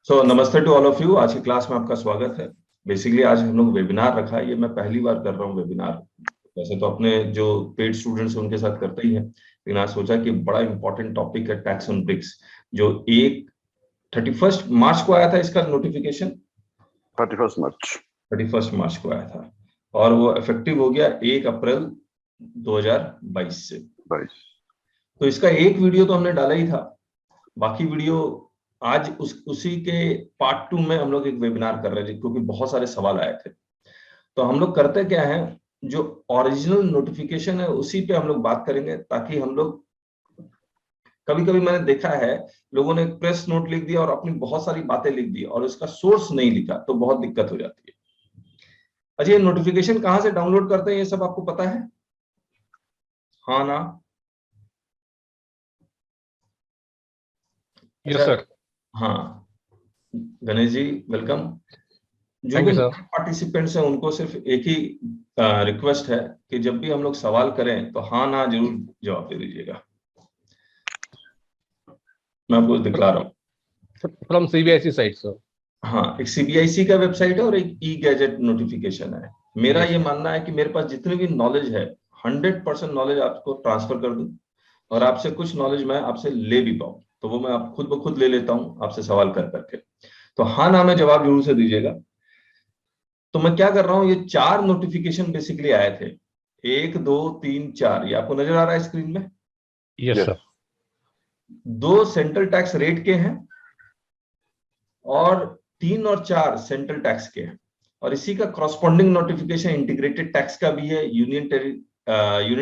नमस्ते to all of you. आज की क्लास में आपका स्वागत है। बेसिकली आज हम लोग वेबिनार रखा है, ये मैं पहली बार कर रहा हूँ वेबिनार। वैसे तो अपने जो पेड स्टूडेंट्स हैं उनके साथ करते ही हैं, लेकिन आज सोचा कि बड़ा इंपॉर्टेंट टॉपिक है टैक्स ऑन ब्रिक्स, जो 31 मार्च को आया था। इसका नोटिफिकेशन 31 मार्च को आया था और वो इफेक्टिव हो गया 1 अप्रैल 2022 से। तो इसका एक वीडियो तो हमने डाला ही था, बाकी वीडियो आज उसी के पार्ट 2 में हम लोग एक वेबिनार कर रहे थे, क्योंकि बहुत सारे सवाल आए थे। तो हम लोग करते क्या है, जो ओरिजिनल नोटिफिकेशन है उसी पे हम लोग बात करेंगे, ताकि हम लोग कभी कभी मैंने देखा है लोगों ने प्रेस नोट लिख दिया और अपनी बहुत सारी बातें लिख दी और उसका सोर्स नहीं लिखा, तो बहुत दिक्कत हो जाती है। अच्छा, ये नोटिफिकेशन कहाँ से डाउनलोड करते हैं, ये सब आपको पता है? हाँ ना? Yes sir. हाँ, गणेश जी वेलकम। जो थैंक भी यू सर। पार्टिसिपेंट्स हैं उनको सिर्फ एक ही रिक्वेस्ट है कि जब भी हम लोग सवाल करें तो हाँ ना जरूर जवाब दे दीजिएगा। मैं आपको दिखला रहा हूँ। From CBSE site sir. हाँ, एक सीबीआईसी का वेबसाइट है और एक ई गैजेट नोटिफिकेशन है। मेरा यस ये सर। मानना है कि मेरे पास जितनी भी नॉलेज है 100% नॉलेज आपको ट्रांसफर कर दूं, और आपसे कुछ नॉलेज मैं आपसे ले भी पाऊं, तो वो मैं आप खुद ब खुद ले लेता हूं आपसे सवाल कर करके। तो हाँ ना में जवाब जरूर से दीजिएगा। तो मैं क्या कर रहा हूँ, ये 4 नोटिफिकेशन बेसिकली आए थे, 1 2 3 4। ये आपको नजर आ रहा है स्क्रीन में? Yes sir. 2 central tax rate के हैं और 3 और 4 सेंट्रल टैक्स के हैं, और इसी का क्रॉसपॉन्डिंग नोटिफिकेशन इंटीग्रेटेड टैक्स का भी है, यूनियन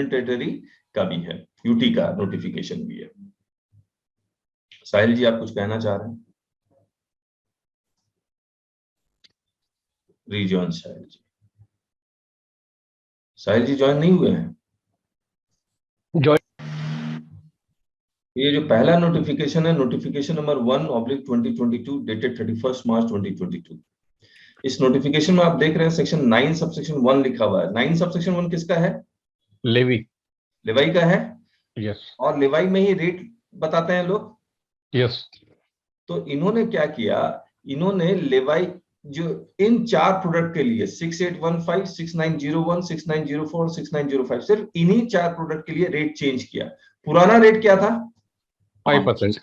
टेरिटरी का भी है, यूटी का नोटिफिकेशन भी है। साहिल जी, आप कुछ कहना चाह रहे हैं? रिजॉइन साहिल जी। साहिल जी ज्वाइन नहीं हुए हैं? जॉइन। ये जो पहला नोटिफिकेशन है, नोटिफिकेशन नंबर 1/2022 डेटेड 31 मार्च 2022। इस नोटिफिकेशन में आप देख रहे हैं सेक्शन 9 सबसेक्शन 1 लिखा हुआ है। 9 सबसेक्शन 1 किसका है? लेवी। लेवाई का है। यस। और लेवाई में ही रेट बताते हैं लोग। यस। तो इन्होंने क्या किया, इन्होंने लेवाई जो इन 4 प्रोडक्ट के लिए 6815, 6901, 6904, 6905, सिर्फ इन्हीं 4 प्रोडक्ट के लिए रेट चेंज किया। पुराना रेट क्या था? 5%।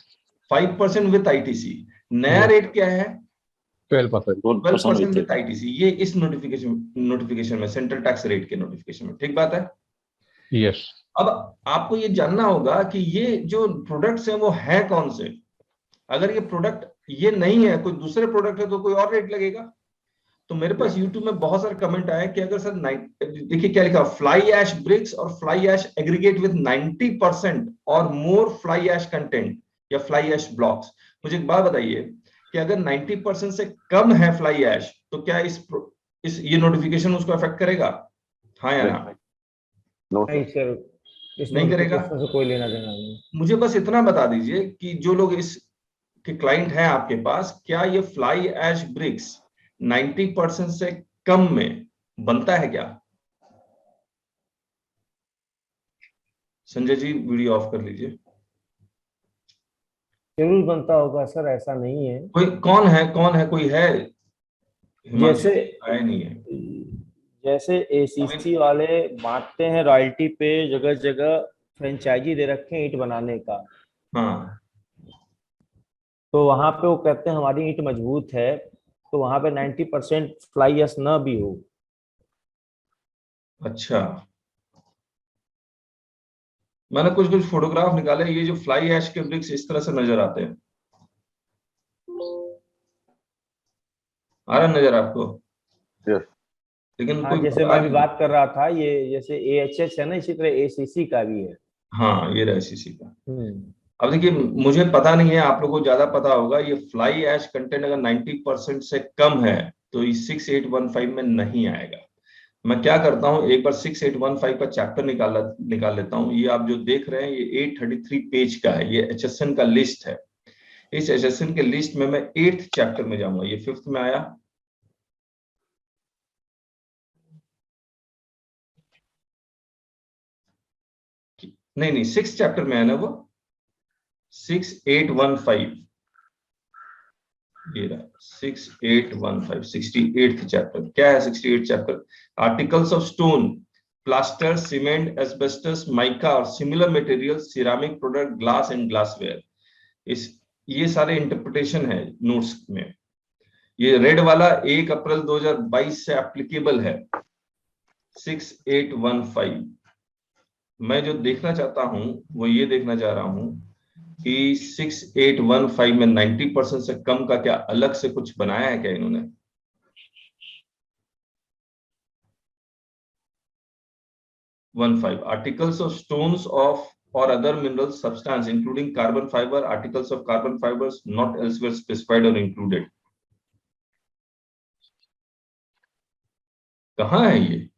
5% विथ आईटीसी। नया यस। रेट क्या है? 12%। 12% विथ आईटीसी। ये इस नोटिफिकेशन में सेंट्रल टैक्स रेट के नोटिफिकेशन में, ठीक बात है। यस। अब आपको ये जानना होगा कि ये जो प्रोडक्ट्स हैं वो है कौन से। अगर ये प्रोडक्ट ये नहीं है, कोई दूसरे प्रोडक्ट है, तो कोई और रेट लगेगा। तो मेरे पास YouTube में बहुत सारे कमेंट आए कि अगर सर देखिए क्या लिखा, फ्लाई ऐश ब्रिक्स और फ्लाई ऐश एग्रीगेट विद 90% और मोर फ्लाई ऐश कंटेंट या फ्लाई ऐश ब्लॉक्स। मुझे एक बात बताइए कि अगर 90% से कम है फ्लाई ऐश, तो क्या इस ये नोटिफिकेशन उसको अफेक्ट करेगा? हाँ या ना? नहीं सर, इस नहीं करेगा। नोटिफिकेशन से कोई लेना देना नहीं। मुझे बस इतना बता दीजिए कि जो लोग इस के क्लाइंट हैं आपके पास, क्या ये फ्लाई ऐश ब्रिक्स 90% से कम में बनता है क्या? संजय जी वीडियो ऑफ कर लीजिए। जरूर बनता होगा सर, ऐसा नहीं है। कोई कौन है कोई है? हिमांशु जैसे आया नहीं है जैसे अभी। एसीसी वाले बांटते हैं रॉयल्टी पे, जगह जगह फ्रेंचाइजी दे रखे हैं ईंट बनाने का। हाँ, तो वहां पे वो कहते हैं हमारी ईंट मजबूत है, तो वहां पे 90% फ्लाई एश न भी हो। अच्छा। मैंने कुछ कुछ फोटोग्राफ निकाले, ये जो फ्लाई ऐश के ब्रिक्स इस तरह से नजर आते हैं। आ रहा है नजर आपको? यस। लेकिन हाँ, कोई जैसे बता मैं अभी नहीं। बात कर रहा था, ये जैसे एएचएस है ना, इसी तरह एसीसी का भी है। हाँ, ये रहा सीसी का। हम्म। अब देखिए, मुझे पता नहीं है, आप लोगों को ज्यादा पता होगा। ये फ्लाई ऐश कंटेंट अगर 90% से कम है तो ये 6815 में नहीं आएगा। मैं क्या करता हूँ, एक बार 6815 का चैप्टर निकाल लेता हूँ। ये आप जो देख रहे हैं ये 833 पेज का है, ये एचएसएन का लिस्ट है। इस एचएसएन के लिस्ट में मैं 8th चैप्टर में जाऊंगा। ये 5th में आया। नहीं नहीं, 6th चैप्टर में है ना वो, 6815। ये रहा 6815 68th चैप्टर। क्या है 68th chapter? Articles of stone, plaster, cement, asbestos, mica और similar material, ceramic product, glass and glassware. ये सारे इंटरप्रिटेशन है नोट्स में। ये रेड वाला 1 अप्रैल 2022 से एप्लीकेबल है 6815। मैं जो देखना चाहता हूं वो ये देखना चाह रहा हूं कि 6815 में 90% से कम का क्या अलग से कुछ बनाया है क्या इन्होंने? आर्टिकल्स ऑफ स्टोन्स ऑफ और other mineral substance including carbon fibre, articles of carbon fibres not elsewhere specified और इंक्लूडेड। कहाँ है ये?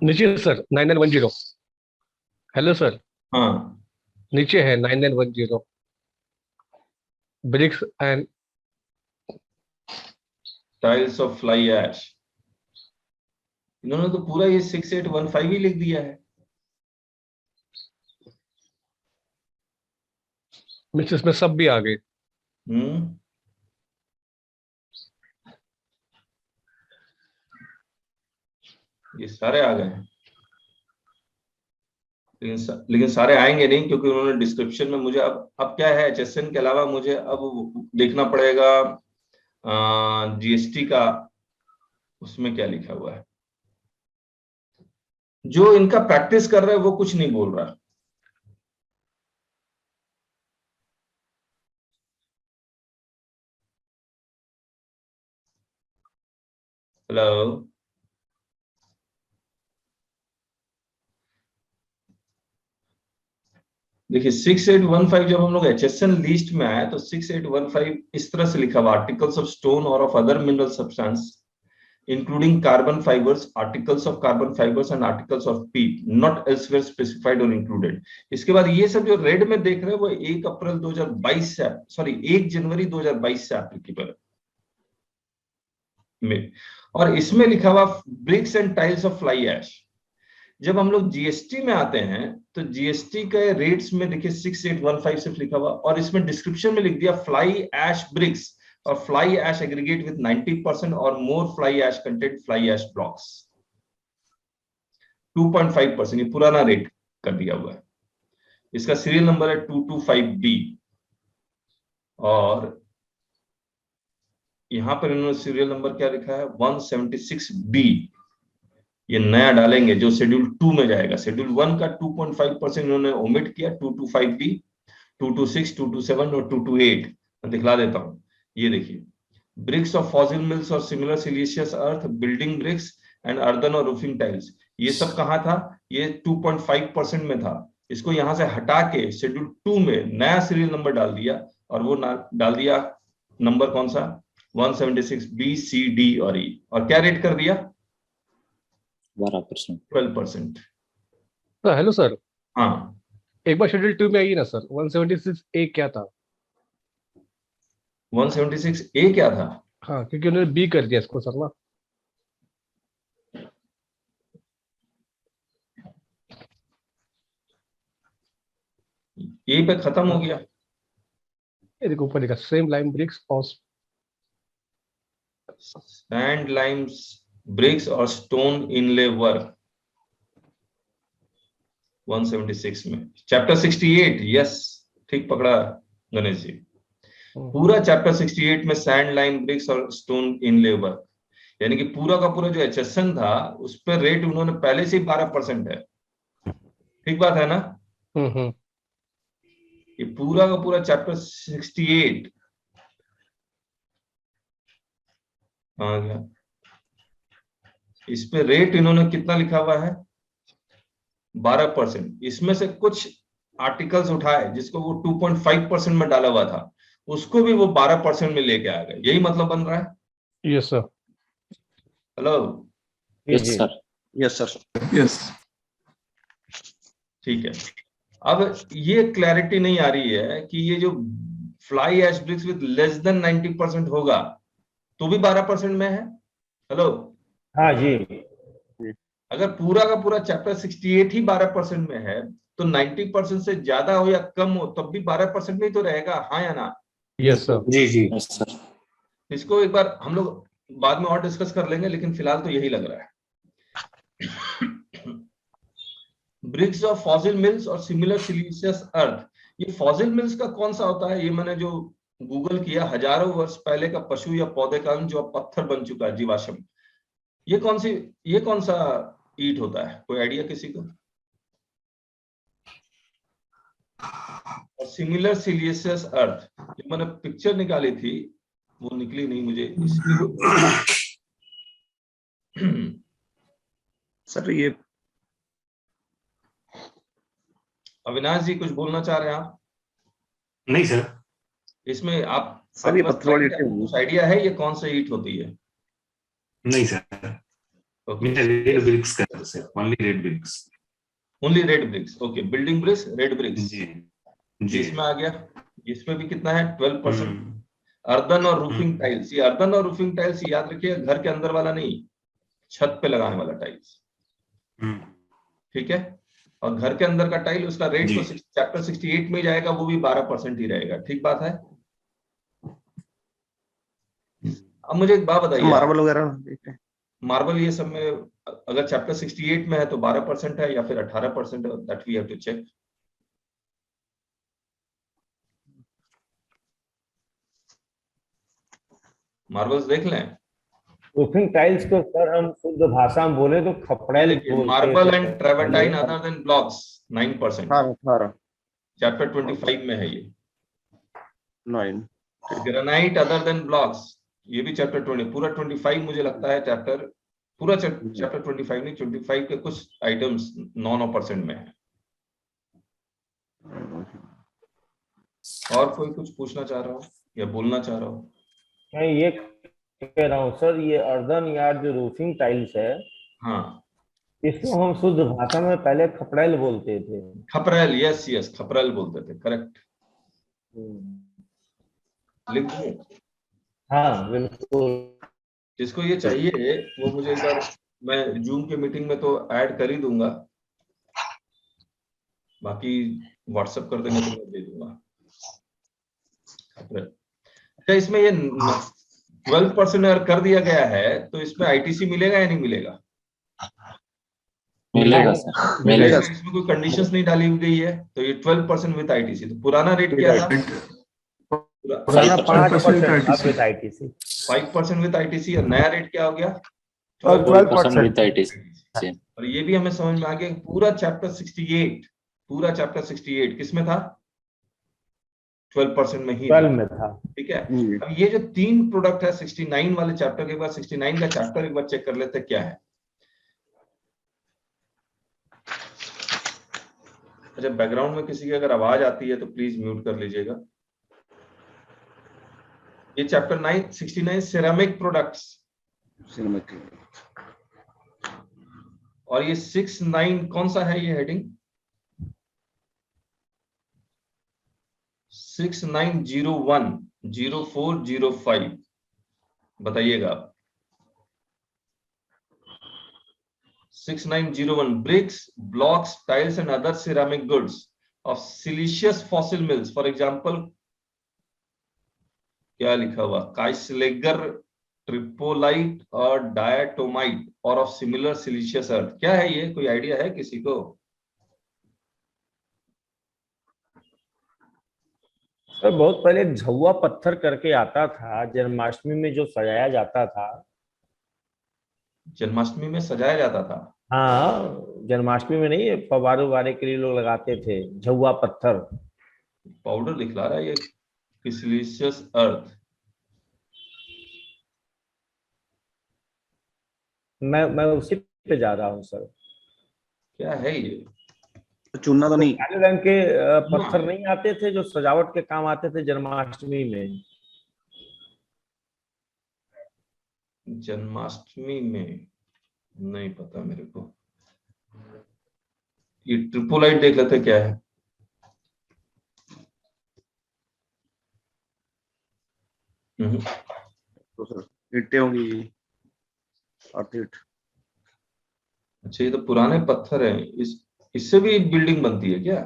नीचे सर 9910। हेलो सर, हाँ, नीचे है 9910 bricks and tiles of fly ash. इन्होंने तो पूरा ये 6815 ही लिख दिया है। मिसेस में सब भी आ गए। ये सारे आ गए, लेकिन सारे आएंगे नहीं, क्योंकि उन्होंने डिस्क्रिप्शन में मुझे अब क्या है, HSN के अलावा मुझे अब देखना पड़ेगा GST का, उसमें क्या लिखा हुआ है। जो इनका प्रैक्टिस कर रहा है वो कुछ नहीं बोल रहा। हेलो, देखिए 6815 जब हम लोग HSN लिस्ट में आए तो 6815 इस तरह से लिखा हुआ, आर्टिकल्स ऑफ स्टोन और of other mineral substance including carbon fibres, articles of carbon fibres and articles of पीट नॉट एल्सवेयर स्पेसिफाइड और इंक्लूडेड। इसके बाद ये सब जो रेड में देख रहे हैं वो 1 अप्रैल 2022 से, सॉरी 1 जनवरी 2022 से एप्लीकेबल में। और इसमें लिखा हुआ bricks and tiles of fly ash. जब हम लोग GST में आते हैं तो GST के रेट्स में देखिए 6815 सिर्फ लिखा हुआ, और इसमें डिस्क्रिप्शन में लिख दिया फ्लाई ऐश ब्रिक्स और फ्लाई ऐश एग्रीगेट विद 90% और more fly ash content fly ash blocks 2.5%। ये पुराना रेट कर दिया हुआ है। इसका सीरियल नंबर है 225B और यहां पर इन्होंने सीरियल नंबर क्या लिखा है 176B। ये नया डालेंगे जो शेड्यूल 2 में जाएगा। शेड्यूल 1 का 2.5% इन्होंने ओमिट किया, 225B, 226, 227 और 228। मैं दिखला देता हूं, ये देखिए, ब्रिक्स ऑफ फॉसिल मिल्स और similar siliceous earth, building bricks and earthen और रूफिंग टाइल्स। ये सब कहां था? ये 2.5% में था। इसको यहां से हटा के शेड्यूल 2 में नया सीरियल नंबर डाल दिया, और वो डाल दिया नंबर कौन सा 176B, C, D और E। और क्या रेट कर दिया 12%। 12%। तो हेलो सर, हाँ, एक बार शेड्यूल 2 में आइए ना सर, 176A क्या था? 176A क्या था? हाँ, क्योंकि उन्होंने B कर दिया इसको सर ना। ए पे खत्म हो गया। ये देखो ऊपर लिखा सेम लाइम ब्रिक्स और सैंड लाइम्स ब्रिक्स और स्टोन इनले वर्क 176 में। चैप्टर 68, यस, ठीक पकड़ा गणेश जी। पूरा चैप्टर 68 में सैंड लाइम ब्रिक्स और स्टोन इनले वर्क, यानी कि पूरा का पूरा जो HSN था उस पर रेट उन्होंने पहले से ही 12% है। ठीक बात है ना? ये पूरा का पूरा चैप्टर 68 आ गया। इस पे रेट इन्होंने कितना लिखा हुआ है 12%। इसमें से कुछ आर्टिकल्स उठाए जिसको वो 2.5% में डाला हुआ था, उसको भी वो 12% में लेके आ गए। यही मतलब बन रहा है। Yes sir. Hello, yes sir. Yes sir. Yes. ठीक है। अब ये क्लैरिटी नहीं आ रही है कि ये जो fly ash bricks with less than 90% होगा तो भी 12% में है। हेलो, हाँ जी। अगर पूरा का पूरा चैप्टर 68 ही 12% में है तो 90% से ज्यादा हो या कम हो तब भी 12% में ही तो रहेगा, हाँ या ना? Yes, sir. जी जी यस सर। इसको एक बार हम लोग बाद में और डिस्कस कर लेंगे, लेकिन फिलहाल तो यही लग रहा है। ब्रिक्स ऑफ फॉसिल मिल्स और सिमिलर सिलिशियस अर्थ, ये फॉसिल मिल्स का कौन सा होता है? ये मैंने जो गूगल किया, हजारों वर्ष पहले का पशु या पौधे का अंग जो अब पत्थर बन चुका है, जीवाश्म। ये कौन सा ईट होता है? कोई आइडिया किसी को? और सिमिलर सिलिशियस अर्थ, जो मैंने पिक्चर निकाली थी वो निकली नहीं मुझे सर ये अविनाश जी कुछ बोलना चाह रहे हैं आप? नहीं सर। इसमें आप सर ये पत्थर वाली कुछ आइडिया है ये कौन सा ईट होती है? नहीं सर। ओके, रेड ब्रिक्स का sir, only red bricks. Only red bricks. Okay, building bricks, red bricks. जी जी। इसमें आ गया। इसमें भी कितना है? 12%। अर्दन और रूफिंग टाइल्स, ये अर्दन और रूफिंग टाइल्स याद रखिए, घर के अंदर वाला नहीं, छत पे लगाने वाला टाइल्स, ठीक है। और घर के अंदर का टाइल, उसका रेट तो चैप्टर 68 में जाएगा, वो भी 12% ही रहेगा। ठीक बात है। अब मुझे एक बात बताइए, मार्बल वगैरह देखते हैं। मार्बल ये सब में अगर चैप्टर 68 में है तो 12% है या फिर 18% है? That we have to check. Marbles देख लें। रूफिंग टाइल्स को सर हम शुद्ध भाषा में बोले तो खपड़ेल बोलते मार्बल थे। And travertine other than blocks 9%। हाँ, चैप्टर 25 में है ये। 9। ग्रेनाइट अदर देन ब्लॉक्स, ये भी चैप्टर 20, पूरा 25 मुझे लगता है चैप्टर, पूरा चैप्टर 25 नहीं, 25 के कुछ आइटम्स 9% में है। और कोई कुछ पूछना चाह रहा हो या बोलना चाह रहा हो? मैं ये कह रहा हूँ सर, ये अर्दन या जो रूफिंग टाइल्स है, हाँ, इसको हम शुद्ध भाषा में पहले खपड़ेल बोलते थे। खपरेल, यस खपरेल बोलते थे, करेक्ट। लिख दूं? हाँ बिल्कुल। जिसको ये चाहिए वो मुझे एक बार, मैं जूम के मीटिंग में तो ऐड कर ही दूंगा, बाकी व्हाट्सएप कर देंगे तो मैं दे दूंगा। अच्छा, इसमें ये 12% अगर कर दिया गया है तो इसमें आईटीसी मिलेगा या नहीं मिलेगा? मिलेगा सर, मिलेगा। इसमें कोई कंडीशंस नहीं डाली गई है, तो ये 12% विद आईटीसी। तो पुराना रेट क्या था? पुराना 5% विद आईटीसी, 5% विद आईटीसी। और नया रेट क्या हो गया? 12% विद आईटीसी। और ये भी हमें समझ में आ गया, पूरा चैप्टर 68 किसमें था? 12% में ही 12 में था। ठीक है। अब ये जो 3 प्रोडक्ट है 69 वाले चैप्टर के बाद, 69 का चैप्टर एक बार चेक कर लेते क्या है। अच्छा, बैकग्राउंड में किसी की अगर आवाज आती है तो प्लीज म्यूट कर लीजिएगा। ये चैप्टर 69 सिरेमिक प्रोडक्ट्स, और ये 69 कौन सा है? ये हेडिंग 69010405, बताइएगा आप। 6901 bricks, blocks, tiles and other ceramic goods of silicious fossil mills, for example क्या लिखा हुआ? काइसलेगर, ट्रिपोलाइट और डायटोमाइट, और ऑफ सिमिलर सिलिशियस अर्थ। क्या है ये? कोई आइडिया है किसी को? सर बहुत पहले झौवा पत्थर करके आता था, जन्माष्टमी में जो सजाया जाता था। जन्माष्टमी में सजाया जाता था? हाँ, जन्माष्टमी में नहीं, फवारे उवारे के लिए लोग लगाते थे झौवा पत्थर। पाउडर दिखला रहा है ये, सिलिशियस अर्थ। मैं उसी पे जा रहा हूँ सर। क्या है ये? चुनना तो नहीं। काले रंग के पत्थर नहीं आते थे जो सजावट के काम आते थे जन्माष्टमी में? जन्माष्टमी में नहीं पता मेरे को। ये ट्रिपोलाइट देख लेते क्या है। तो सर ईंटें होंगी, अर्थिट। अच्छा, ये तो पुराने पत्थर हैं। इससे भी बिल्डिंग बनती है क्या?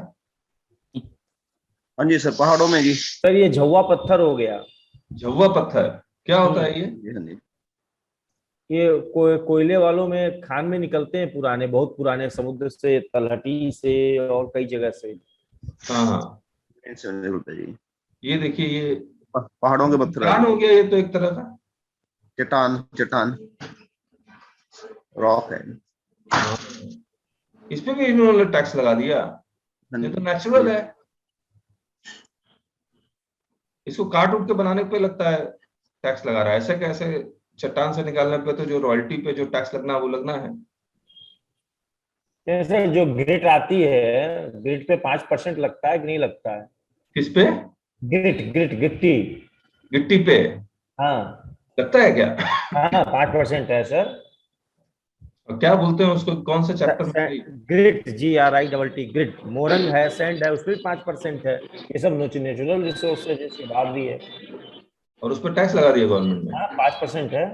हाँ जी सर, पहाड़ों में जी। सर ये झौवा पत्थर हो गया। झव्वा पत्थर क्या होता है ये? जी हाँ जी। ये कोयले वालों में खान में निकलते हैं, पुराने, बहुत पुराने, समुद्र से, तलहटी से और कई जगह से। हाँ हाँ, से निकलता है जी। ये देखिए, ये पहाड़ों के पत्थर है चट्टान हो जी। गया ये तो एक तरह का। चट्टान, चट्टान रॉक है। हाँ, इस पे भी इन्होंने टैक्स लगा दिया। हाँ ये जी। तो नेचुरल है, इसको काट उठ के बनाने पे लगता है टैक्स लगा रहा है। ऐसे कैसे? चट्टान से निकालने पे तो जो रॉयल्टी पे जो टैक्स लगना है वो लगना है। जैसे जो ग्रिट आती है, ग्रिट पे 5% लगता है कि नहीं लगता है? किस पे? ग्रिट, ग्रिट, गिट्टी। गिट्टी पे हाँ लगता है क्या? हाँ, 5% है सर। और क्या बोलते हैं उसको, कौन से चैप्टर में थी? Grit, GRIT, grit. मोरंग है, सैंड है, उसमें 5% है। ये सब नेचुरल रिसोर्स है, जिसके बाद भी है। और उस पर टैक्स लगा दिया गवर्नमेंट ने। हाँ, 5% है।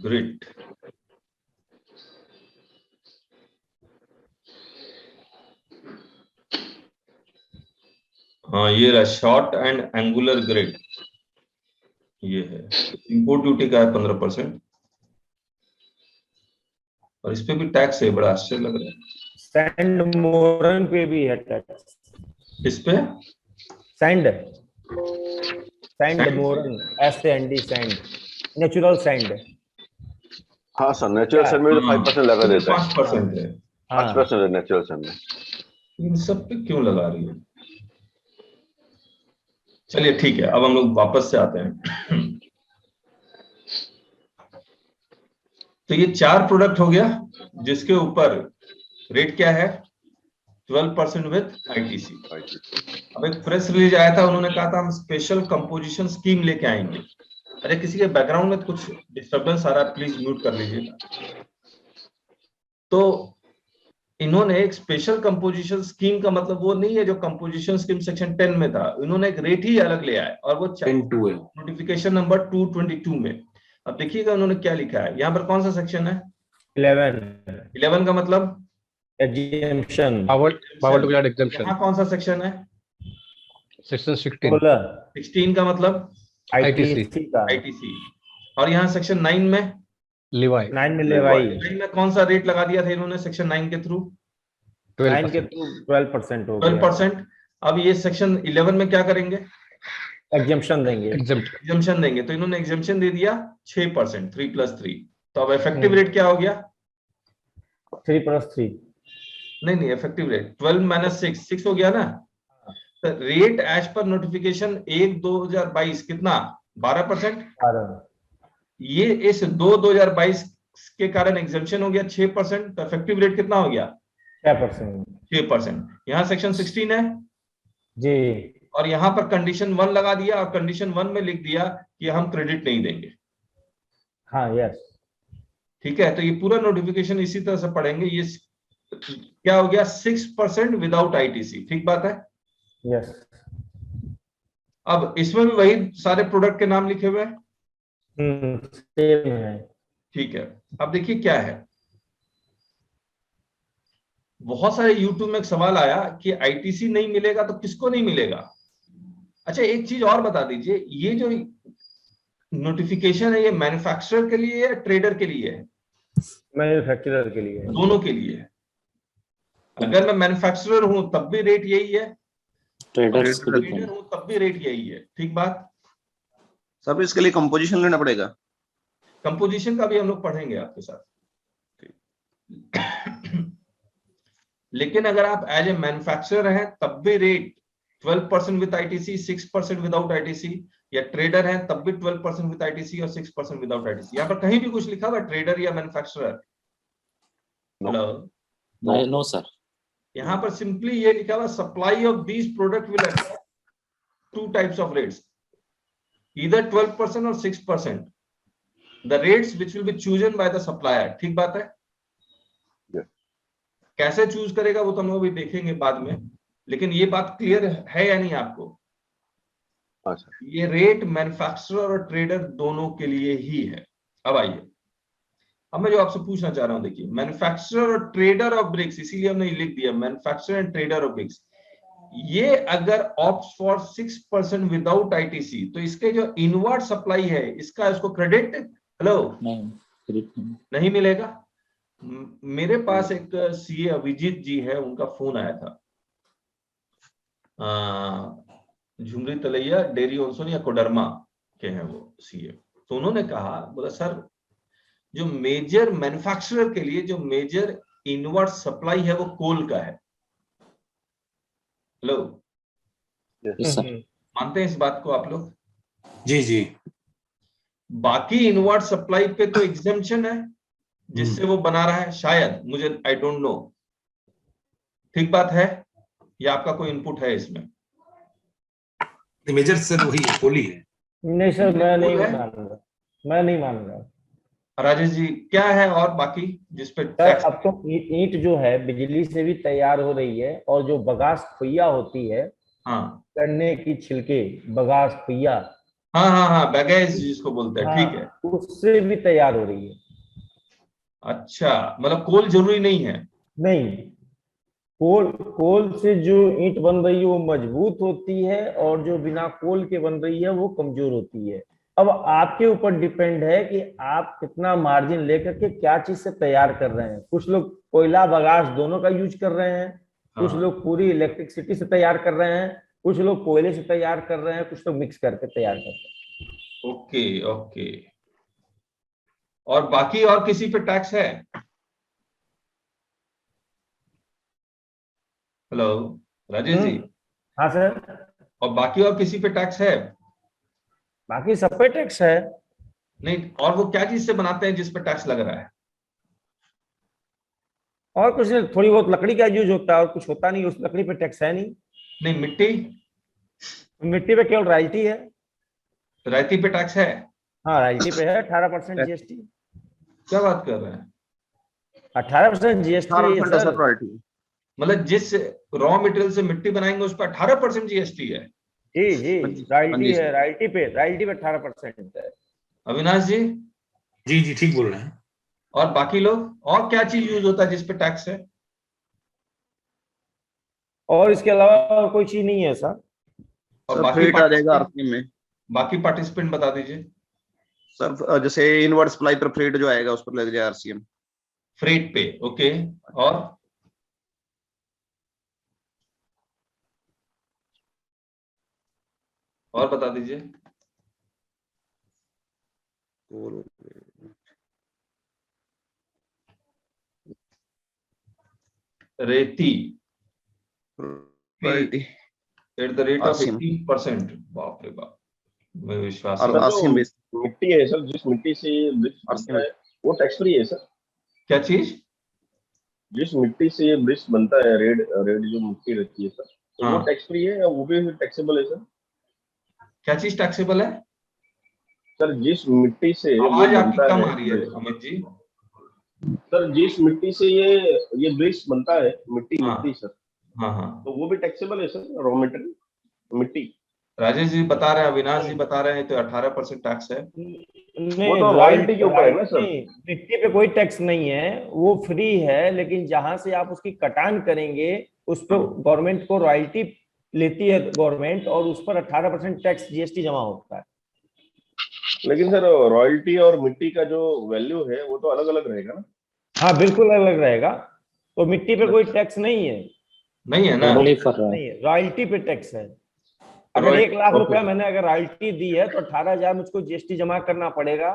ग्रेट। हाँ, ये रहा शॉर्ट एंड एंगुलर ग्रेड, ये है। इंपोर्ट ड्यूटी का है 15%, और इस पे भी टैक्स है। बड़ा आश्चर्य लग रहा है। सैंड, मोरंग पे भी है टैक्स। इस पे सैंड, सैंड, सैंड? मोरंग, SAND, सैंड, नेचुरल सैंड। हाँ सर, नेचुरल सैंड में तो 5% लगा देता है। 5% है। 5% है नेचुरल सैंड में। इन सब पे क्यों लगा रही है? चलिए ठीक है, अब हम लोग वापस से आते हैं। तो ये 4 प्रोडक्ट हो गया जिसके ऊपर रेट क्या है? 12% विद ITC। अब एक प्रेस रिलीज आया था, उन्होंने कहा था हम स्पेशल कंपोजिशन स्कीम लेके आएंगे। अरे किसी के बैकग्राउंड में कुछ डिस्टरबेंस आ रहा है, प्लीज म्यूट कर लीजिएगा। तो इन्होंने एक स्पेशल कंपोजिशन स्कीम का मतलब वो नहीं है जो कंपोजिशन स्कीम सेक्शन 10 में था, इन्होंने एक रेट ही अलग ले आए, और वो 10(2) है। नोटिफिकेशन नंबर 222 में। अब देखिएगा उन्होंने क्या लिखा है यहाँ पर। कौन सा सेक्शन है? 11 का मतलब exemption, power to grant exemption. यहाँ कौन सा सेक्शन है? सेक्शन 16 16 का मतलब ITC का। ITC। और यहाँ सेक्शन 9 में लिवाई 9 में लेवाई। 9 में कौन सा रेट लगा दिया था इन्होंने सेक्शन 9 के थ्रू? 9 के थ्रू 12% हो गया। 12%। अब ये सेक्शन 11 में क्या करेंगे? एग्जेम्पशन देंगे। एग्जेम्पशन देंगे, तो इन्होंने एग्जेम्पशन दे दिया 6%, 3+3। तो अब इफेक्टिव रेट क्या हो गया? 3+3 नहीं, इफेक्टिव रेट 12 - 6 हो गया ना। तो रेट एज पर नोटिफिकेशन 1/2022 कितना? 12%। ये इस 2/2022 के कारण एग्जेम्पशन हो गया 6%, तो इफेक्टिव रेट कितना हो गया? 6%। यहाँ सेक्शन 16 है जी, और यहाँ पर कंडीशन 1 लगा दिया, और कंडीशन 1 में लिख दिया कि हम क्रेडिट नहीं देंगे। हाँ, यस, ठीक है, तो ये पूरा नोटिफिकेशन इसी तरह से पढ़ेंगे। ये क्या हो गया? 6% विदाउट ITC। ठीक बात है? यस। अब इसमें भी वही सारे प्रोडक्ट के नाम लिखे हुए हैं। सेम है। ठीक है, अब देखिए क्या है। बहुत सारे यूट्यूब में एक सवाल आया कि ITC नहीं मिलेगा तो किसको नहीं मिलेगा? अच्छा, एक चीज और बता दीजिए, ये जो नोटिफिकेशन है ये मैन्युफैक्चरर के लिए या ट्रेडर के लिए है? मैन्युफैक्चरर के लिए। दोनों के लिए है। अगर मैं मैन्युफैक्चरर हूं तब भी रेट यही है, ट्रेडर्स के लिए ट्रेडर हूं तब भी रेट यही है। ठीक बात? सब इसके लिए कंपोजिशन लेना पड़ेगा। कंपोजिशन का भी हम लोग पढ़ेंगे आपके साथ। लेकिन अगर आप एज ए मैन्युफैक्चरर हैं तब भी rate 12% with ITC, 6% without ITC, या ट्रेडर हैं तब भी 12% विद ITC और 6% विदाउट ITC। यहाँ पर कहीं भी कुछ लिखा हुआ ट्रेडर या मैन्युफैक्चरर? Hello, no sir. यहाँ पर सिंपली ये लिखा हुआ supply of these product will attract 2 types of rates, either 12% और 6%, the rates which will be chosen by the supplier. ठीक बात है? कैसे चूज करेगा वो तो हम लोग भी देखेंगे बाद में, लेकिन ये बात क्लियर है या नहीं आपको? अच्छा। ये रेट मैन्युफैक्चरर और ट्रेडर दोनों के लिए ही है। अब आइए, अब मैं जो आपसे पूछना चाह रहा हूं, देखिए मैन्युफैक्चरर और ट्रेडर ऑफ ब्रिक्स, इसीलिए हमने लिख दिया manufacturer and trader of BRICS. ये अगर ऑप्ट फॉर 6% विदाउट आईटीसी, तो इसके जो इनवर्ड सप्लाई है इसका इसको क्रेडिट नहीं मिलेगा। मेरे पास एक सीए अभिजीत जी है, उनका फोन आया था, झुमरी तलैया डेयरी ओनसोन या कोडरमा के हैं वो सीए। तो उन्होंने कहा, बोला सर जो मेजर मैन्युफैक्चरर के लिए जो मेजर इनवर्ड सप्लाई है वो कोल का है। हेलो, मानते हैं इस बात को आप लोग? जी जी। बाकी इनवर्ड सप्लाई पे तो एग्जेम्पशन है जिससे वो बना रहा है, शायद, मुझे आई डोंट नो। ठीक बात है या आपका कोई इनपुट है इसमें? मेजर सर वही है, कोली है। नहीं सर, मैं नहीं मानूंगा, मैं नहीं मानूंगा। राजेश जी क्या है और बाकी जिस पे सर अब तो ईंट जो है बिजली से भी तैयार हो रही है, और जो बगास खुइया होती है, हाँ गन्ने की छिलके, बगास खुइया, हाँ हाँ हाँ, बैगेज जिसको बोलते हैं, ठीक है, उससे भी तैयार हो रही है। अच्छा, मतलब कोल जरूरी नहीं है? नहीं, कोल से जो ईंट बन रही है वो मजबूत होती है, और जो बिना कोल के बन रही है वो कमजोर होती है। अब आपके ऊपर डिपेंड है कि आप कितना मार्जिन लेकर के क्या चीज से तैयार कर रहे हैं। कुछ लोग कोयला बगास दोनों का यूज कर रहे हैं, कुछ लोग पूरी इलेक्ट्रिसिटी से तैयार कर रहे हैं, कुछ लोग कोयले से तैयार कर रहे हैं, कुछ लोग मिक्स करके तैयार कर रहे हैं। Okay okay. और बाकी और किसी पे टैक्स है? हेलो राजेश जी। हाँ सर। और बाकी और किसी पे टैक्स है? बाकी सब पे टैक्स है। नहीं, और वो क्या चीज से बनाते हैं जिस पे टैक्स लग रहा है? और कुछ नहीं, थोड़ी बहुत लकड़ी का यूज होता है और कुछ होता नहीं, उस लकड़ी पे टैक्स है नहीं। नहीं, मिट्टी? मिट्टी पे केवल रॉयल्टी है। रायती पे टैक्स है? हाँ, रॉयल्टी पे है 18% जीएसटी। क्या बात कर रहे हैं? 18% जीएसटी है सर। मतलब जिस रॉ मटेरियल से मिट्टी बनाएंगे उस पर 18% जीएसटी है? जी जी, रॉयल्टी है, रॉयल्टी पे 18% है। अविनाश जी? जी जी, ठीक बोल रहे हैं। और बाकी लोग, और क्या चीज यूज होता है जिस पे टैक्स है? और इसके अलावा और कोई चीज नहीं है सर। और बाकी पार्टिसिपेंट बता दीजिए सर। जैसे इनवर्ड सप्लाई पर फ्रेट जो आएगा उस पर लग जाए आरसीएम। फ्रेट पे, ओके। और बता दीजिए। रेती एट द रेट ऑफ 18%। बाप रे बाप, मैं विश्वास मिट्टी है सर, जिस मिट्टी से ये ब्रिक्स बनता है वो टैक्स फ्री है सर। क्या चीज? जिस मिट्टी से ये ब्रिक्स बनता है, रेड जो मिट्टी रहती है सर, तो वो टैक्स फ्री है, वो भी टैक्सेबल है सर। क्या चीज टैक्सेबल है सर? जिस मिट्टी से आवाज आपकी कम आ रही है अमित जी। सर जिस मिट्टी से ये ब्रिक्स बनता है, मिट्टी सर, हाँ, तो वो भी टैक्सेबल है सर, रॉ मटेरियल मिट्टी। राजेश जी बता रहे हैं, अविनाश जी बता रहे हैं, तो 18% टैक्स है। वो तो रॉयल्टी के ऊपर है ना सर। मिट्टी पे कोई टैक्स नहीं है, वो फ्री है, लेकिन जहां से आप उसकी कटान करेंगे उस पर गवर्नमेंट को रॉयल्टी लेती है गवर्नमेंट, और उस पर 18% टैक्स जीएसटी जमा होता है। लेकिन सर रॉयल्टी और मिट्टी का जो वैल्यू है वो तो अलग अलग रहेगा ना? हाँ बिल्कुल अलग रहेगा। तो मिट्टी पे कोई टैक्स नहीं है। नहीं है ना? नहीं है, रॉयल्टी पे टैक्स है। अगर 1 लाख रुपया मैंने अगर रॉयल्टी दी है तो 18,000 मुझको जीएसटी जमा करना पड़ेगा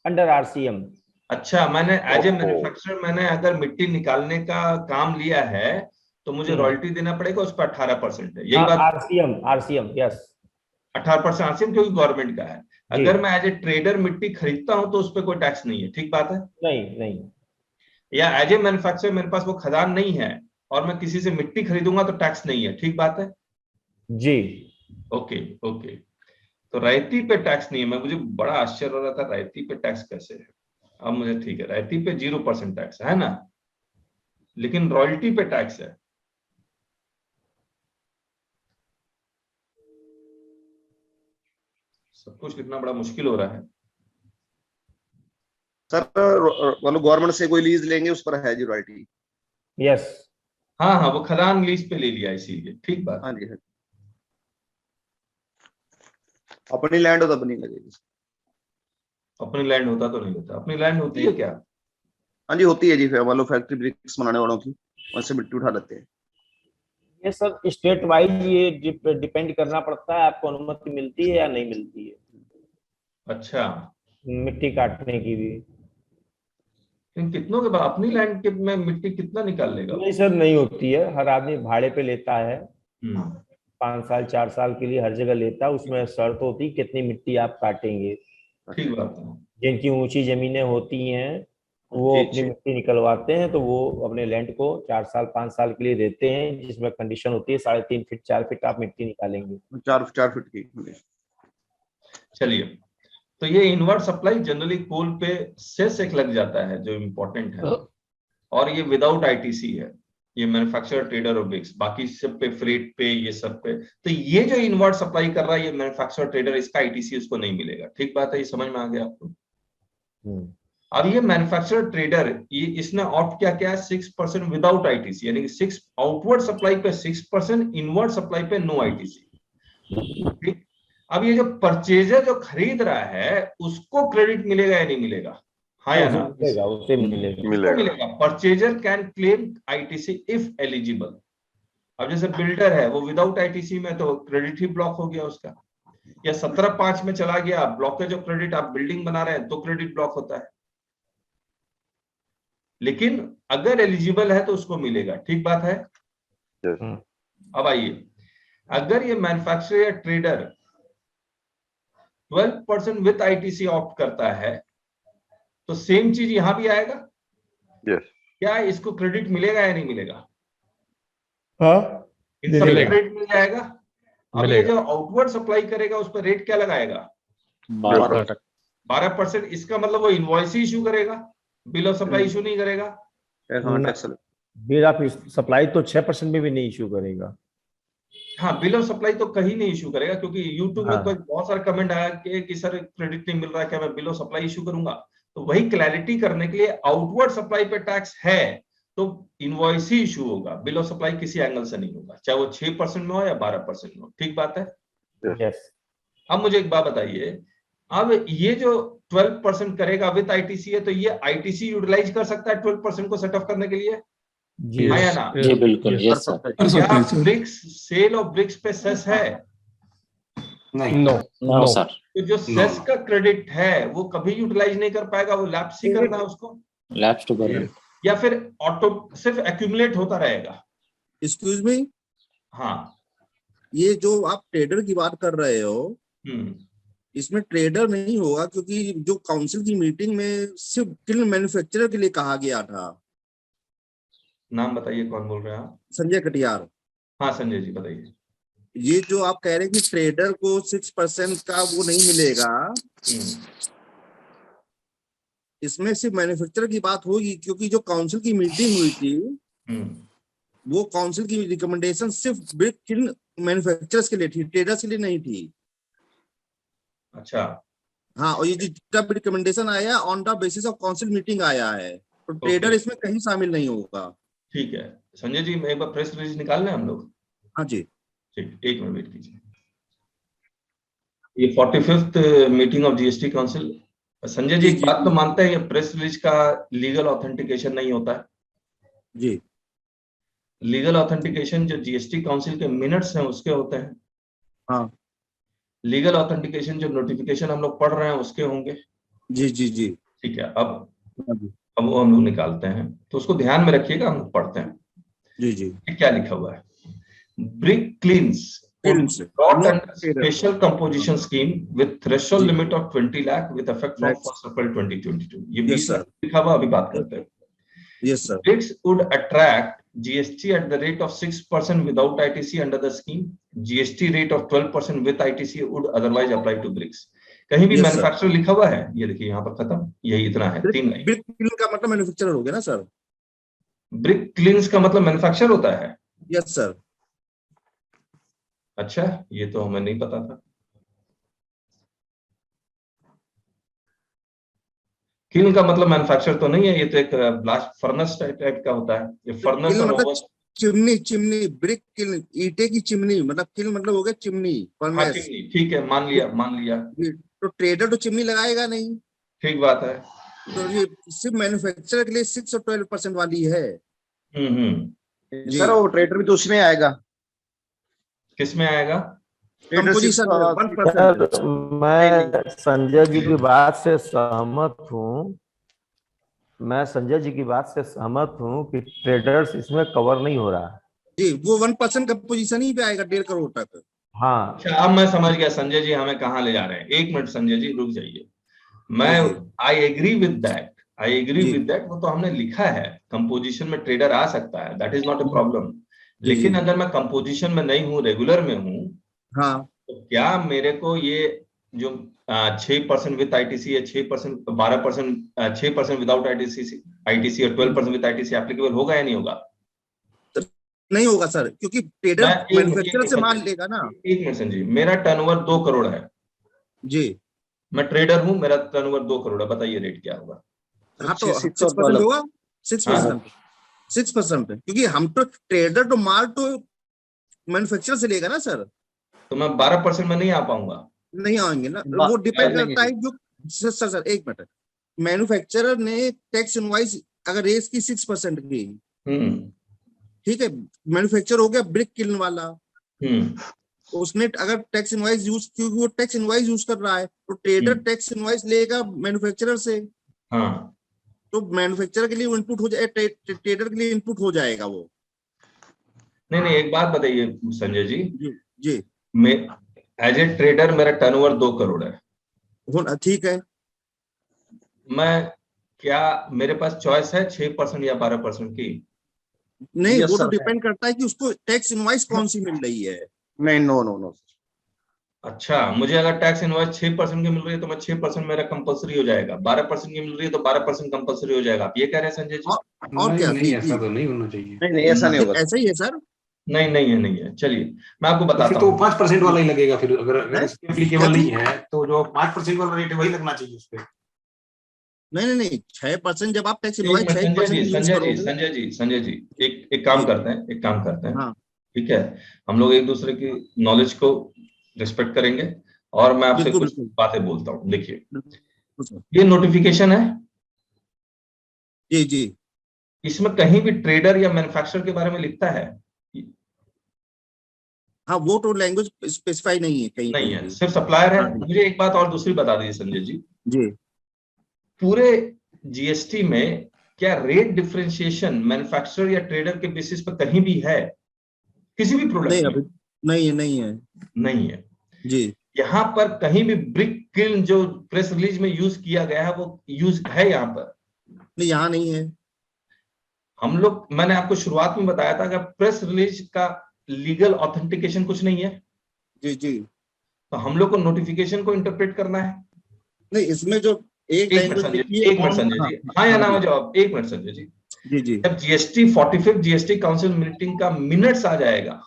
अंडर आरसीएम। अच्छा, मैंने एज ए मैन्युफैक्चरर मैंने अगर मिट्टी निकालने का काम लिया है तो मुझे रॉयल्टी देना पड़ेगा, उस पर 18% है, यही बात? आरसीएम यस, 18% आरसीएम, क्योंकि गवर्नमेंट का है। अगर मैं एज ए ट्रेडर मिट्टी खरीदता हूं तो उस पर कोई टैक्स नहीं है, ठीक बात है? नहीं। या एज ए मैन्युफैक्चरर मेरे पास वो खदान नहीं है और मैं किसी से मिट्टी खरीदूंगा तो टैक्स नहीं है, ठीक बात है? जी ओके। तो रायती पे टैक्स नहीं है। मुझे बड़ा आश्चर्य हो रहा था, रायती पे टैक्स कैसे है। अब मुझे ठीक है, रायती पे 0% टैक्स है ना, लेकिन रॉयल्टी पे टैक्स है। सब कुछ कितना बड़ा मुश्किल हो रहा है सर। मतलब गवर्नमेंट से कोई लीज लेंगे उस पर है जी रॉयल्टी? यस। हाँ हाँ, वो खदान लीज पे ले लिया इसीलिए, ठीक बात। हाँ जी, हाँ। अपनी लैंड हो तब नहीं लगेगी। अपनी लैंड होता तो नहीं होता, अपनी लैंड होती है क्या? हाँ जी होती है जी, मान लो फैक्ट्री ब्रिक्स बनाने वालों की, वहां से मिट्टी उठा लेते हैं। ये सर स्टेट वाइज ये डिपेंड करना पड़ता है, आपको अनुमति मिलती है या नहीं मिलती है अच्छा, मिट्टी काटने की भी। इन कितनों के बाद अपनी लैंड के में मिट्टी कितना निकाल लेगा? नहीं सर, नहीं होती है, हर आदमी भाड़े पे लेता है, हम्म, 5 साल 4 साल के लिए हर जगह लेता है, उसमें शर्त होती है कितनी मिट्टी आप काटेंगे। ठीक बात है। जिनकी ऊंची जमीनें होती हैं वो जी, अपनी मिट्टी निकलवाते हैं, तो वो अपने लैंड को 4 साल 5 साल के लिए देते हैं, जिसमें कंडीशन होती है 3.5 फीट 4 फीट आप मिट्टी निकालेंगे। 4 फीट की। चलिए, तो ये इनवर्ट सप्लाई जनरली कोल पे सेस एक लग जाता है जो इम्पोर्टेंट है, और ये विदाउट आईटीसी है, ये मैन्युफैक्चरर ट्रेडर और ब्रिक्स, बाकी सब पे फ्रेट पे ये सब पे। तो ये जो इनवर्ट सप्लाई कर रहा है ये मैन्युफैक्चरर ट्रेडर, इसका आईटीसी उसको नहीं मिलेगा, ठीक बात है, ये समझ में आ गया आपको? अब ये मैन्युफैक्चरर ट्रेडर ये इसने ऑप्ट क्या किया है 6% विदाउट आईटीसी, यानी कि 6 आउटवर्ड सप्लाई पे 6%, इनवर्ट सप्लाई पे नो आईटीसी। ठीक, अब ये जो परचेजर जो खरीद रहा है उसको क्रेडिट मिलेगा या नहीं मिलेगा? हाँ या ना? मिलेगा, उसे मिलेगा। मिलेगा। Purchaser can claim ITC if eligible. अब जैसे बिल्डर है वो विदाउट आईटीसी में तो क्रेडिट ही ब्लॉक हो गया उसका, या 17(5) में चला गया ब्लॉकेज ऑफ क्रेडिट, आप बिल्डिंग बना रहे हैं तो क्रेडिट ब्लॉक होता है, लेकिन अगर एलिजिबल है तो उसको मिलेगा, ठीक बात है। अब आइए, अगर ये मैन्युफैक्चरर या ट्रेडर 12% विद आईटीसी ऑप्ट करता है तो सेम चीज यहां भी आएगा। क्या इसको क्रेडिट मिलेगा या नहीं मिलेगा? हाँ, इन सब मिलेगा। क्रेडिट मिल जाएगा। अब ये जो आउटवर्ड सप्लाई करेगा उस पर रेट क्या लगाएगा? 12%। इसका मतलब वो इनवॉइस ही इशू करेगा, बिल ऑफ सप्लाई इशू नहीं करेगा। बिल ऑफ सप्लाई तो 6% में भी नहीं इशू करेगा। हाँ, बिल ऑफ सप्लाई तो कहीं नहीं इशू करेगा, क्योंकि यूट्यूब में तो बहुत सारा कमेंट आया कि सर क्रेडिट नहीं मिल रहा है, क्या मैं बिल ऑफ सप्लाई इशू करूंगा? तो वही क्लैरिटी करने के लिए आउटवर्ड सप्लाई पे टैक्स है तो इनवॉइस ही इशू होगा, बिल ऑफ सप्लाई किसी एंगल से नहीं होगा, चाहे वो 6% में हो या 12% में हो, ठीक बात है। यस। अब मुझे एक बात बताइए, अब ये जो 12% करेगा विद आईटीसी है, तो ये आईटीसी यूटिलाइज कर सकता है 12% को सेट ऑफ करने के लिए? जी हाँ या ना? जी बिल्कुल, यस सर। क्या ब्रिक्स सेल ऑफ ब्रिक्स पे सेस है? नहीं, नो सर। तो जो सेस का क्रेडिट है वो कभी यूटिलाइज नहीं कर पाएगा, वो लैप्स ही करना है उसको, लैप्स टू कर, या फिर ऑटो सिर्फ एक्यूमुलेट होता रहेगा? एक्सक्यूज मी, हाँ, ये जो आप ट्रेडर की बात कर रहे हो इसमें ट्रेडर नहीं होगा, क्योंकि जो काउंसिल की मीटिंग में सिर्फ किल मैन्युफैक्चरर के लिए कहा गया था। नाम बताइए, कौन बोल रहे हैं आप? संजय कटियार। हाँ संजय जी बताइए। ये जो आप कह रहे हैं कि ट्रेडर को 6% का वो नहीं मिलेगा, इसमें सिर्फ मैन्युफैक्चरर की बात होगी, क्योंकि जो काउंसिल की मीटिंग हुई थी वो काउंसिल की रिकमेंडेशन सिर्फ ब्रिक किल मैन्युफैक्चरर्स के लिए थी, ट्रेडर्स के लिए नहीं थी। अच्छा, हाँ, और ये जो रिकमेंडेशन आया on the basis of council meeting आया है, तो ट्रेडर इसमें कहीं शामिल नहीं होगा। ठीक है संजय जी, एक बार प्रेस रिलीज निकाल लें हम लोग। हाँ जी, ठीक, एक मिनट वेट कीजिए। ये 45th meeting of GST council. Sanjay ji, एक बात तो मानते हैं, ये प्रेस रिलीज का लीगल ऑथेंटिकेशन नहीं होता है जी। लीगल ऑथेंटिकेशन जो जीएसटी काउंसिल के मिनट्स हैं उसके होते हैं। हाँ, लीगल ऑथेंटिकेशन जो नोटिफिकेशन हम लोग पढ़ रहे हैं उसके होंगे। जी जी जी। ठीक है, अब वो हम लोग निकालते हैं, तो उसको ध्यान में रखिएगा, हम लोग पढ़ते हैं। जी जी। क्या लिखा हुआ है? Brick cleans brought under special composition scheme with threshold limit of 20 lakh with effect from 1st April 2022। ये Yes, sir. लिखा हुआ, अभी बात करते हैं। Yes, sir. Bricks would attract GST at the rate of 6% without ITC under the scheme. GST rate of 12% with ITC would otherwise apply to bricks। कहीं भी manufacturer लिखा हुआ है? ये देखिए यहाँ पर खत्म, यही इतना है, 3 लाइन। ब्रिक क्लीन का मतलब मैन्युफैक्चरर हो गया ना सर? ब्रिक क्लीन्स का मतलब मैन्युफैक्चरर होता है? Yes sir. अच्छा, ये तो हमें नहीं पता था। किल का मतलब मैन्युफैक्चर तो नहीं है, ये तो एक ब्लास्ट फर्नेस टाइप का होता है। ये फर्नेस और चिमनी, चिमनी, ब्रिक किल्न, ईंटे की चिमनी, मतलब किल्न मतलब हो गया चिमनी, हाँ फर्नेस। चिमनी, ठीक है, मान लिया मान लिया, तो ट्रेडर तो चिमनी लगाएगा नहीं, ठीक बात है। तो ये सिर्फ मैन्युफैक्चरर के लिए 6 और 12% वाली है। जी, सर वो ट्रेडर भी तो उसमें आएगा, किसमें आएगा? कंपोजिशन में 1%। सर मैं संजय जी की बात से सहमत हूँ, मैं संजय जी की बात से सहमत हूँ कि ट्रेडर्स इसमें कवर नहीं हो रहा है। जी, वो 1% कंपोजिशन ही पे आएगा 1.5 करोड़ तक। हाँ, अच्छा अब मैं समझ गया संजय जी हमें कहाँ ले जा रहे हैं। एक मिनट संजय जी रुक जाइए, मैं I agree with that, I agree with that, वो तो हमने लिखा है कंपोजिशन में ट्रेडर आ सकता है, that is not a problem. लेकिन अगर मैं कंपोजिशन में नहीं हूँ, रेगुलर में हूँ, हाँ, तो क्या मेरे को ये जो 6% विद आईटीसी या 6% 12% 6% विदाउट आईटीसी और 12% विद आईटीसी एप्लीकेबल होगा या नहीं होगा? नहीं होगा सर, क्योंकि ट्रेडर मैन्युफैक्चरर से माल लेगा ना। एक मिनट संजय, मेरा टर्नओवर 2 करोड़ है जी, मैं ट्रेडर हूं, मेरा टर्नओवर 2 करोड़ है, बताइए रेट क्या होगा? हाँ तो 6% होगा, 6%, 6%, क्योंकि हम तो ट्रेडर तो माल तो मैन्युफैक्चरर से लेगा ना सर। तो मैं 12% में नहीं आ पाऊंगा? नहीं आएंगे ना, वो डिपेंड करता है जो सर एक मिनट, मैन्युफैक्चरर ने टैक्स इनवॉइस अगर रेस की 6% की, ठीक है, मैन्युफैक्चर हो गया ब्रिक किल्न वाला, उसने अगर टैक्स इनवॉइस यूज, क्योंकि वो टैक्स इनवॉइस यूज कर रहा है, तो ट्रेडर टैक्स इनवॉइस लेगा मैन्युफैक्चरर से। हाँ, तो मैन्युफैक्चरर के लिए इनपुट हो जाए, ट्रेडर के लिए इनपुट हो जाएगा वो। नहीं एक बात बताइए संजय जी, जी मैं एज ए ट्रेडर मेरा टर्नओवर 2 करोड़ है, ठीक है, मैं क्या मेरे पास चॉइस है 6% या 12% की? नहीं वो तो डिपेंड करता है कि उसको टैक्स इनवॉइस कौन सी मिल रही है। नहीं, नो। अच्छा, मुझे अगर टैक्स इनवॉइस 6% की मिल रही है तो मैं 6% मेरा कंपलसरी हो जाएगा, 12% की मिल रही है तो 12% कंपलसरी हो जाएगा, आप ये कह रहे हैं संजय जी? और क्या? नहीं ऐसा तो नहीं होना चाहिए। नहीं ऐसा नहीं होगा, ऐसा ही है सर। नहीं है, चलिए मैं आपको बताता फिर तो हूँ। 5% वाला ही लगेगा, फिर अगर इसके एप्लीकेबल नहीं है तो जो 5% वाला रेट है वही लगना चाहिए उस पे। नहीं 6% जब आप टैक्स इनवॉइस 6% यूज करोगे। संजय जी एक काम करते हैं, हाँ, ठीक है, हम लोग एक दूसरे की नॉलेज को रिस्पेक्ट करेंगे और मैं आपसे कुछ बातें बोलता हूँ। देखिए ये नोटिफिकेशन है जी, इसमें कहीं भी ट्रेडर या मैन्युफैक्चरर के बारे में लिखता है? हाँ, वो तो लैंग्वेज स्पेसिफाई नहीं है कहीं, नहीं है, सिर्फ सप्लायर है। मुझे एक बात और दूसरी बता दीजिए संजय जी, पूरे जीएसटी में क्या रेट डिफरेंशिएशन मैन्युफैक्चरर या ट्रेडर के बेसिस पर कहीं भी है किसी भी प्रोडक्ट में? नहीं है जी। यहाँ पर कहीं भी ब्रिक किल्न जो प्रेस रिलीज में यूज किया गया है वो यूज है यहाँ पर? नहीं, यहाँ नहीं है। हम लोग, मैंने आपको शुरुआत में बताया था, अगर प्रेस रिलीज का लीगल ऑथेंटिकेशन कुछ नहीं है जी, तो हम लोग को नोटिफिकेशन को इंटरप्रेट करना है। नहीं, इसमें जो एक मिनट संजय जी, हाँ या ना में जवाब। एक मिनट संजय जी, जब जीएसटी 45 जीएसटी काउंसिल मीटिंग का मिनट्स आ जाएगा,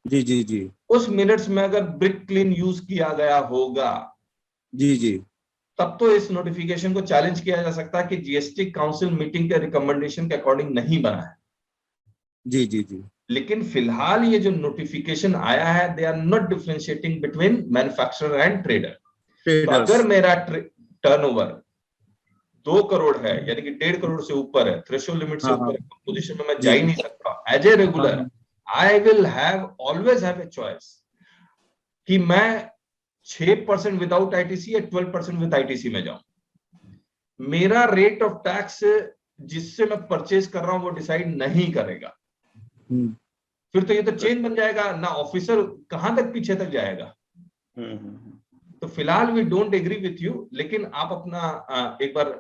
जी, उस मिनट्स में अगर ब्रिक क्लीन यूज किया गया होगा, जी, तब तो इस नोटिफिकेशन को चैलेंज किया जा सकता है कि जीएसटी काउंसिल मीटिंग के रिकमेंडेशन के अकॉर्डिंग नहीं बना है। जी। लेकिन फिलहाल ये जो नोटिफिकेशन आया है, they are not differentiating between manufacturer and trader. तो अगर मेरा टर्नओवर 2 करोड़ है, यानी कि 1.5 करोड़ से ऊपर है, थ्रेशोल्ड लिमिट से ऊपर है, पोजीशन में मैं जा ही नहीं सकता। As a regular I will always have a choice कि मैं 6% विदाउट आईटीसी या 12% विद आईटीसी में जाऊं। मेरा रेट ऑफ टैक्स जिससे मैं परचेज कर रहा हूं वो डिसाइड नहीं करेगा। फिर तो ये तो चेन बन जाएगा ना, ऑफिसर कहां तक पीछे तक जाएगा। तो फिलहाल we don't agree with you, लेकिन आप अपना एक बार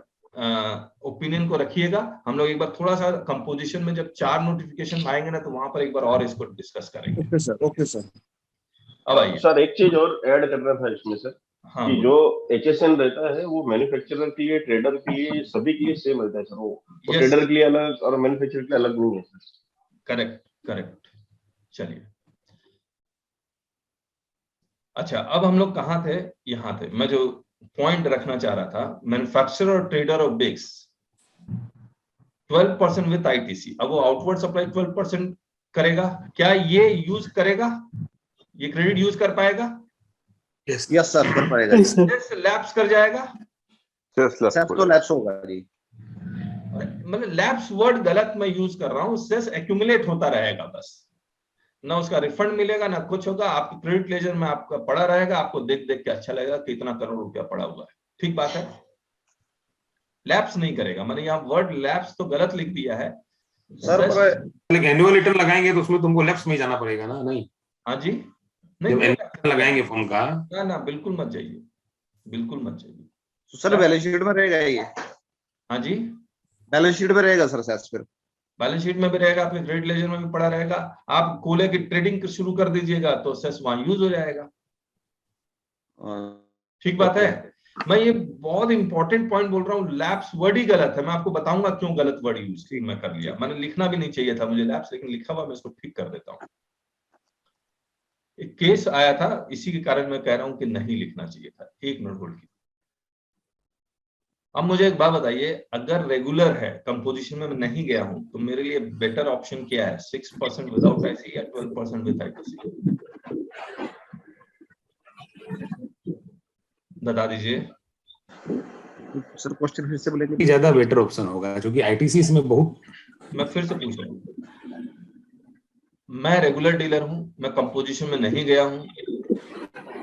ओपिनियन को रखिएगा। हम लोग एक बार थोड़ा सा कंपोजिशन में जब 4 नोटिफिकेशन आएंगे ना, तो वहां पर एक बार और इसको डिस्कस करेंगे। Okay sir. अब आइए सर, एक चीज और ऐड करना था इसमें सर, कि जो एचएसएन रहता है वो मैन्युफैक्चरर के लिए, ट्रेडर के लिए, सभी के लिए सेम रहता है सर। वो ट्रेडर के लिए अलग और मैन्युफैक्चरर के लिए अलग नहीं है सर। करेक्ट। चलिए, अच्छा अब हम लोग कहाँ थे? यहाँ थे। मैं जो पॉइंट रखना चाह रहा था, मैन्युफैक्चरर और trader of BRICS 12% with ITC. अब वो आउटवर्ड सप्लाई 12% करेगा? क्या ये यूज करेगा? ये क्रेडिट यूज कर पाएगा? यस सर, कर पाएगा। लैप्स कर जाएगा? तो लैप्स होगा जी। मतलब लैप्स वर्ड गलत मैं यूज कर रहा हूँ, सेस एक्यूमुलेट होता रहेगा बस, ना उसका रिफंड मिलेगा ना कुछ होगा, आपके क्रेडिट लेजर में आपका पड़ा रहेगा, आपको देख देख के अच्छा लगेगा कि इतना करोड़ रुपया पड़ा हुआ है। ठीक बात है, लैप्स नहीं करेगा। मैंने यहाँ वर्ड लैप्स तो गलत लिख दिया है सर। एनुअल रिटर्न लगाएंगे तो उसमें तुमको लैप्स में जाना पड़ेगा ना? नहीं, हाँ जी, नहीं लगाएंगे फॉर्म का ना, बिल्कुल मत जाइए, बिल्कुल मत जाइए। तो सर बैलेंस शीट में रहेगा ये? हाँ जी, बैलेंस शीट में रहेगा सर सेस, फिर बैलेंस शीट में भी रहेगा, आपके क्रेडिट लेजर में भी पड़ा रहेगा। आप कोले की ट्रेडिंग शुरू कर दीजिएगा तो सेस वहां यूज हो जाएगा। ठीक बात है। मैं ये बहुत इंपॉर्टेंट पॉइंट बोल रहा हूँ, लैप्स वर्ड ही गलत है। मैं आपको बताऊंगा क्यों गलत वर्ड यूज मैं कर लिया। मैंने लिखना भी नहीं चाहिए था मुझे लैप्स, लेकिन लिखा हुआ, मैं इसको ठीक कर देता हूँ। एक केस आया था, इसी के कारण मैं कह रहा हूं कि नहीं लिखना चाहिए था। 1 मिनट होल्ड की। अब मुझे एक बात बताइए, अगर रेगुलर है, कंपोजिशन में मैं नहीं गया हूं, तो मेरे लिए बेटर ऑप्शन क्या है? 6% विदाउट आईसी या 12% विद आईटीसी? बता दीजिए सर। क्वेश्चन फिर से बोलेंगे? ज्यादा बेटर ऑप्शन होगा, क्योंकि आईटीसी इसमें बहुत। मैं फिर से पूछ रहा हूँ, मैं रेगुलर डीलर हूं, मैं कंपोजिशन में नहीं गया हूं,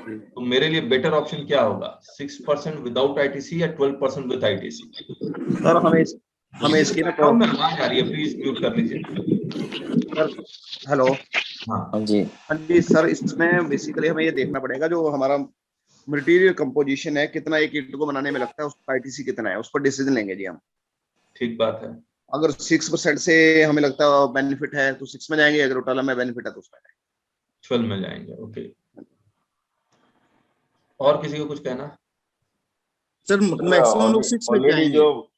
तो मेरे लिए बेटर ऑप्शन क्या होगा? 6% विदाउट आईटीसी या 12% विद आईटीसी? सर हमें इसकी ना आवाज आ रही है, प्लीज म्यूट कर लीजिए सर। हेलो। हाँ जी, हाँ जी सर, इसमें बेसिकली हमें ये देखना पड़ेगा जो हमारा मटेरियल कंपोजिशन है, कितना एक ईंट को बनाने में लगता है, उसका आईटीसी कितना है, उस पर डिसीजन लेंगे जी हम। ठीक बात है। अगर 6% से हमें लगता है बेनिफिट है तो 6 में जाएंगे, अगर टोटल में बेनिफिट है तो उसमें 12 में जाएंगे। ओके, और किसी को कुछ कहना? सर मैक्सिमम लोग 6 में ऑलरेडी जाएंगे। जो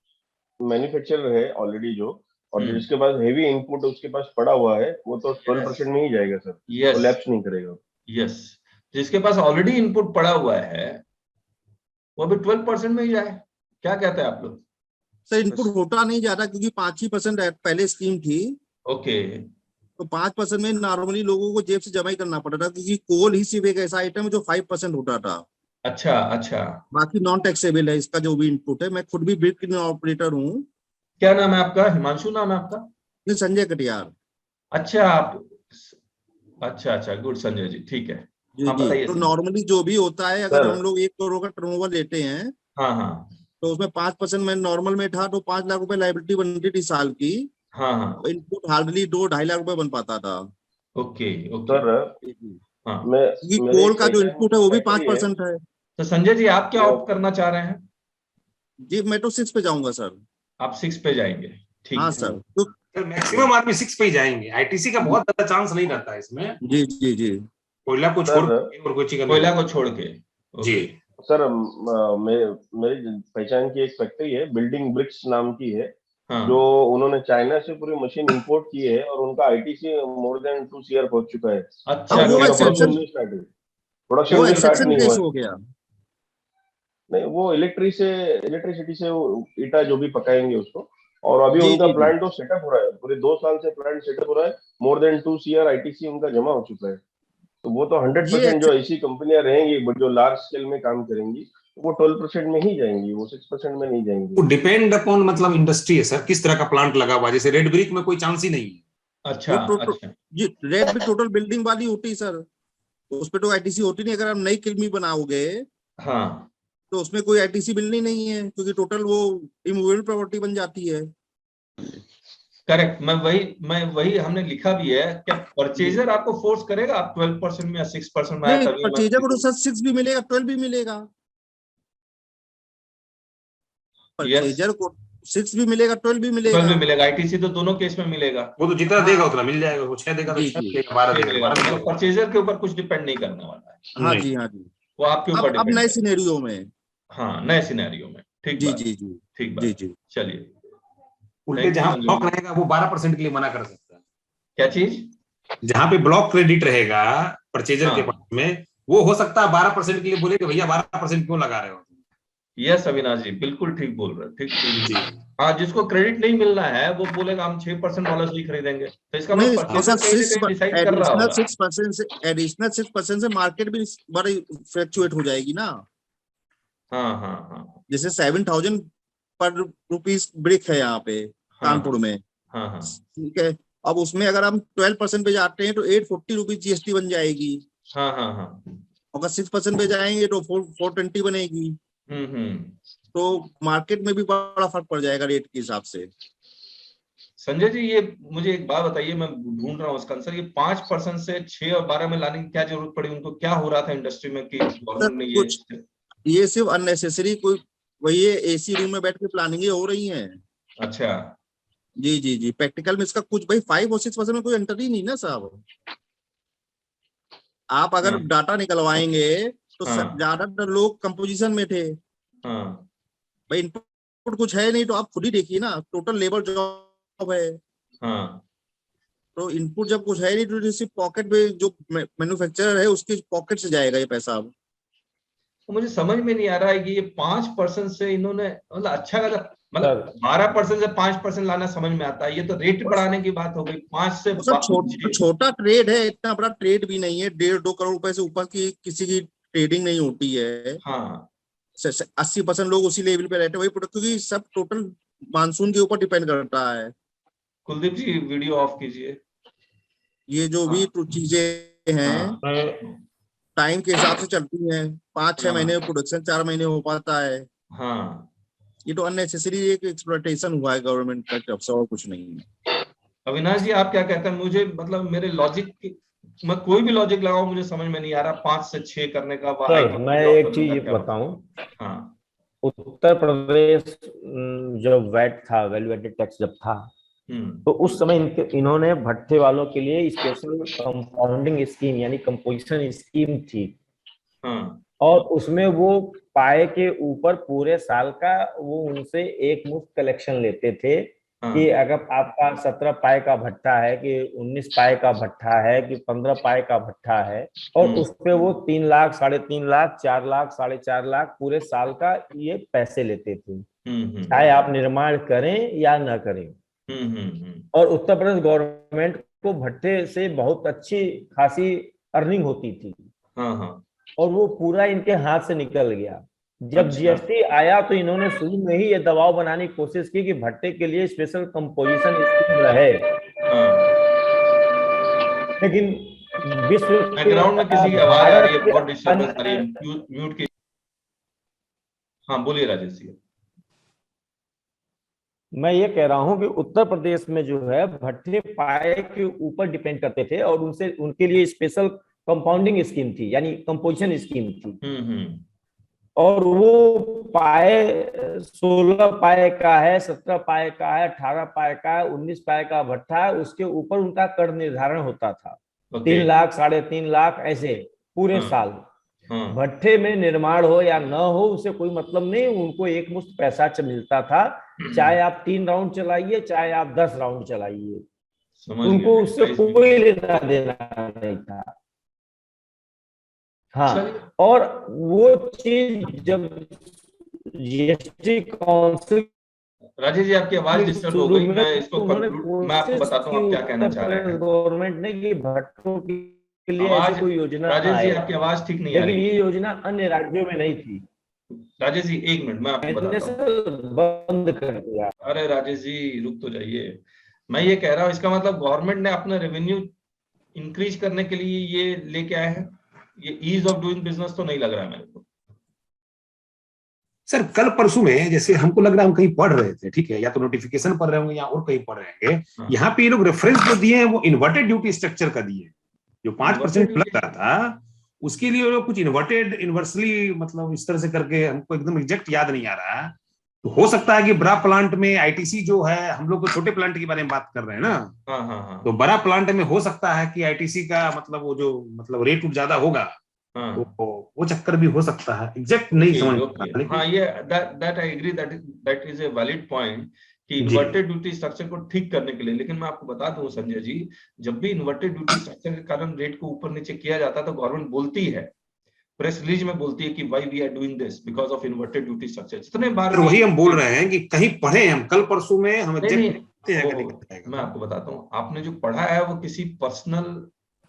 मैन्युफैक्चरर है ऑलरेडी जो, और जिसके पास हेवी इनपुट उसके पास पड़ा हुआ है, वो तो 12% में ही जाएगा सर। यस, वो लैप्स नहीं करेगा। यस, जिसके पास ऑलरेडी इनपुट पड़ा हुआ है वो भी 12% में ही जाए। क्या कहते हैं आप लोग? सर इनपुट होता नहीं ज्यादा, क्योंकि 5% पहले स्कीम थी। ओके, तो 5% में नॉर्मली लोगों को जेब से जमा ही करना पड़ता था, क्योंकि कोल ही सिर्फ एक ऐसा आइटम है जो 5% होता था। अच्छा अच्छा। बाकी नॉन टैक्सेबल है इसका जो भी इनपुट है। मैं खुद भी ब्रिक ऑपरेटर हूँ। क्या नाम है आपका? हिमांशु नाम है आपका? संजय कटियार। अच्छा, आप अच्छा अच्छा, गुड संजय जी, ठीक है। जी हाँ, जी। तो नॉर्मली जो भी होता है, अगर हम लोग 1 करोड़ का टर्नओवर लेते हैं, हाँ हाँ, तो उसमें 5% में नॉर्मल में था, तो 5 लाख रुपए लाइबिलिटी बनती थी साल की। हाँ हाँ, इनपुट हार्डली 2-2.5 लाख रुपए बन पाता था। Okay okay. सर हाँ, क्योंकि कोल का जो इनपुट है वो भी 5% है। तो संजय जी आप क्या ऑप्ट करना चाह रहे हैं? जी मैं तो 6 पे जाऊंगा सर। आप 6 पे जाएंगे? ठीक हाँ है सर। तो मैक्सिमम आदमी 6 पे ही जाएंगे। आईटीसी का बहुत ज्यादा चांस नहीं रहता है इसमें। जी जी जी। कोयला को छोड़ और कोई चीज, कोयला को छोड़ के। जी सर, मेरी पहचान की एक फैक्ट्री है, बिल्डिंग ब्रिक्स नाम की है। हाँ। जो उन्होंने चाइना से पूरी मशीन इंपोर्ट की है, और उनका आईटीसी मोर देन 2 CR पहुंच चुका है। अच्छा, वो प्रोडक्शन वो एक्सेप्शन नहीं केस हुआ हो गया। नहीं, वो इलेक्ट्रिसिटी से ईटा जो भी पकाएंगे उसको। और अभी जी, उनका जी, प्लांट तो सेटअप हो रहा है, पूरे 2 साल से प्लांट सेटअप हो रहा है। मोर देन 2 CR आईटीसी उनका जमा हो चुका है। तो वो तो 100% जो ऐसी कंपनियां रहेंगी जो लार्ज स्केल में काम करेंगी, वो 12% में ही जाएंगी, वो 6% में नहीं जाएंगी। वो डिपेंड अपॉन मतलब इंडस्ट्री है सर, किस तरह का प्लांट लगा हुआ है। जैसे रेड ब्रिक में कोई चांस ही नहीं है। अच्छा अच्छा जी। रेड भी टोटल बिल्डिंग वाली होती सर, उस पे तो आईटीसी होती नहीं। अगर आप नई किल्मी बनाओगे, हाँ, तो उसमें कोई आईटीसी मिलनी नहीं है, क्योंकि टोटल वो इमूवेबल प्रॉपर्टी बन जाती है। करेक्ट। मैं वही हमने लिखा भी है। क्या परचेजर आपको फोर्स करेगा आप 12% में या 6% में आया? नहीं, तभी परचेजर को तो सर 6 भी मिलेगा, 12 भी मिलेगा। परचेजर को 6 भी मिलेगा, 12 भी मिलेगा। 12 भी मिलेगा। आईटीसी तो दोनों केस में मिलेगा। वो तो जितना देगा उतना मिल जाएगा। वो 6 देगा तो 6 देगा, 12 देगा 12 देगा। परचेजर के ऊपर कुछ डिपेंड नहीं करने वाला है। हाँ जी, हाँ जी। वो आपके ऊपर अब डिपेंड नए है। सिनेरियो में। हाँ, नए सिनेरियो में। ठीक जी बात, जी जी। ठीक बात। जी जी। चलिए, उल्टे जहां ब्लॉक रहेगा वो 12% के लिए मना कर सकता है। क्या चीज? जहां पे ब्लॉक क्रेडिट रहेगा परचेजर हाँ। के पास में, वो हो सकता है 12% के लिए बोले कि भैया 12% क्यों लगा रहे हो। यस अविनाश जी, बिल्कुल ठीक बोल रहे हैं, ठीक। हाँ, जिसको क्रेडिट नहीं मिलना है वो बोलेगा हम 6% वाला से ही खरीदेंगे, तो इसका मतलब परचेजर कहीं ना कहीं डिसाइड कर रहा होगा। एडिशनल 6% से मार्केट भी बड़ी फ्लक्चुएट हो जाएगी ना। हाँ, जैसे 7,000 पर रुपीस ब्रिक है यहाँ पे कानपुर में। हाँ, ठीक है, अब उसमें अगर हम 12% पे जाते हैं तो 840 रुपीज जीएसटी बन जाएगी। हाँ। अगर 6% पे जाएंगे तो 420 बनेगी। तो मार्केट में भी बड़ा फर्क पड़ जाएगा रेट के हिसाब से। संजय जी, ये मुझे एक बात बताइए, मैं ढूंढ रहा हूँ उसका आंसर। ये 5% से 6 और 12 में लाने की क्या जरूरत पड़ी उनको? क्या हो रहा था इंडस्ट्री में कि गवर्नमेंट ने ये सिर्फ अननेसेसरी कोई वही एसी रूम में बैठ के प्लानिंग हो रही है। अच्छा, जी, प्रैक्टिकल में इसका कुछ भाई 5 और 6% में कोई एंटर ही नहीं ना साहब। आप अगर डाटा निकलवाएंगे तो ज्यादातर लोग कंपोजिशन में थे। भाई इनपुट कुछ है नहीं तो आप खुद ही देखिए ना, टोटल लेबर जॉब है। तो इनपुट जब कुछ है नहीं तो सिर्फ पॉकेट में जो मैन्युफैक्चरर है उसके पॉकेट से जाएगा ये पैसा। अब तो मुझे समझ में नहीं आ रहा है कि ये 5% से इन्होंने मतलब अच्छा खासा, मतलब 12% से 5% लाना समझ में आता है, ये तो रेट बढ़ाने की बात हो गई। 5 से छोटा ट्रेड है, इतना बड़ा ट्रेड भी नहीं है। 1.5-2 करोड़ रुपए से ऊपर की किसी की ट्रेडिंग नहीं होती है। 80% लोग उसी लेवल पे रहते हैं, वही प्रोडक्ट, क्योंकि सब टोटल मानसून के ऊपर डिपेंड करता है। कुलदीप जी वीडियो ऑफ कीजिए। ये जो भी चीजें हैं टाइम के हिसाब से चलती हैं। 5-6 महीने में प्रोडक्शन 4 महीने हो पाता है। ये तो अननेसेसरी एक एक्सप्लॉयटेशन हुआ है गवर्नमेंट का तरफ से, और कुछ नहीं है। अविनाश जी, आप क्या कहते हैं? मुझे मतलब मेरे लॉजिक, मैं कोई भी लॉजिक लगाऊं मुझे समझ में नहीं आ रहा 5 से 6 करने का। सर मैं एक चीज बताऊं, उत्तर प्रदेश जब वैट था, वैल्यू एडेड टैक्स जब था, तो उस समय इन्होंने भट्ठे वालों के लिए स्पेशल कंपाउंडिंग स्कीम यानी कंपोजिशन स्कीम थी। और उसमें वो पाए के ऊपर पूरे साल का वो उनसे एक मुफ्त कलेक्शन लेते थे कि अगर आपका 17 पाए का भट्ठा है कि 19 पाए का भट्ठा है कि 15 पाए का भट्ठा है, और उस पे वो 3 लाख, 3.5 लाख, 4 लाख, 4.5 लाख पूरे साल का ये पैसे लेते थे, चाहे आप निर्माण करें या न करें। और उत्तर प्रदेश गवर्नमेंट को भट्टे से बहुत अच्छी खासी अर्निंग होती थी। और वो पूरा इनके हाथ से निकल गया। जब जीएसटी आया तो इन्होंने शुरू में ही ये दबाव बनाने की कोशिश की कि भट्टे के लिए स्पेशल कंपोजिशन स्कीम रहे। लेकिन विश्व बैकग्राउंड में किसी की आवाज आ रही है, बहुत डिस्टर्बेंस आ रही है, म्यूट की। हाँ बोलिए राजेश जी। मैं ये कह रहा हूं कि उत्तर प्रदेश में जो है भट्टे पाए के ऊपर डिपेंड करते थे और उनसे उनके लिए स्पेशल कंपाउंडिंग स्कीम थी यानी कंपोजिशन स्कीम थी। और वो पाए 16 पाए का है, 17 पाए का है, 18 पाए का है, 19 पाए का भट्ठा है, उसके ऊपर उनका कर निर्धारण होता था। 3 लाख, 3.5 लाख ऐसे पूरे साल। भट्ठे में निर्माण हो या न हो उससे कोई मतलब नहीं, उनको एक मुश्त पैसा मिलता था, चाहे आप 3 राउंड चलाइए चाहे आप 10 राउंड चलाइए, उनको उससे कोई लेना देना नहीं था। हाँ, और वो चीज जब जीएसटी काउंसिल, राजेश जी आपकी आवाज डिस्टर्ब हो गई, मैं इसको मैं आपको बताता हूँ आप क्या कहना चाह रहे हैं। गवर्नमेंट ने कि भट्टों के लिए ऐसी कोई योजना, राजेश जी आपकी आवाज ठीक नहीं आ रही, लेकिन ये योजना अन्य राज्यों में नहीं थी। राजेश जी 1 मिनट मैं आपको बताता हूँ। बंद कर दिया। अरे राजेश जी रुक तो जाइए, मैं ये कह रहा हूँ इसका मतलब गवर्नमेंट ने अपना रेवेन्यू इंक्रीज करने के लिए ये लेके आए हैं। ये ईज ऑफ डूइंग बिजनेस तो नहीं लग रहा है मेरे को। सर कल परसों में जैसे हमको लग रहा है हम कहीं पढ़ रहे थे, ठीक है, या तो नोटिफिकेशन पढ़ रहे होंगे या और कहीं पढ़ रहे होंगे। यहाँ पे ये लोग रेफरेंस जो दिए हैं वो इन्वर्टेड ड्यूटी स्ट्रक्चर का दिए, जो 5% लग रहा था उसके लिए लोग कुछ इन्वर्टेड इन्वर्सली मतलब इस तरह से करके, हमको एकदम एग्जैक्ट याद नहीं आ रहा। तो हो सकता है कि बड़ा प्लांट में आईटीसी जो है, हम लोग तो छोटे प्लांट के बारे में बात कर रहे हैं ना, तो बड़ा प्लांट में हो सकता है कि आईटीसी का मतलब वो जो मतलब रेट ज्यादा होगा, तो वो चक्कर भी हो सकता है, एग्जैक्ट नहीं समझ। हाँ ये that I agree, that is a valid point कि इन्वर्टेड ड्यूटी स्ट्रक्चर को ठीक करने के लिए। लेकिन मैं आपको बता दूं संजय जी, जब भी इन्वर्टेड ड्यूटी स्ट्रक्चर के कारण रेट को ऊपर नीचे किया जाता है तो गवर्नमेंट बोलती है प्रेस रिलीज में बोलती है कि why we are doing this because of inverted duty structure. जितने बार वही हम बोल रहे हैं कि कहीं पढ़े हम कल परसों में हम मैं आपको बताता हूँ, आपने जो पढ़ा है वो किसी पर्सनल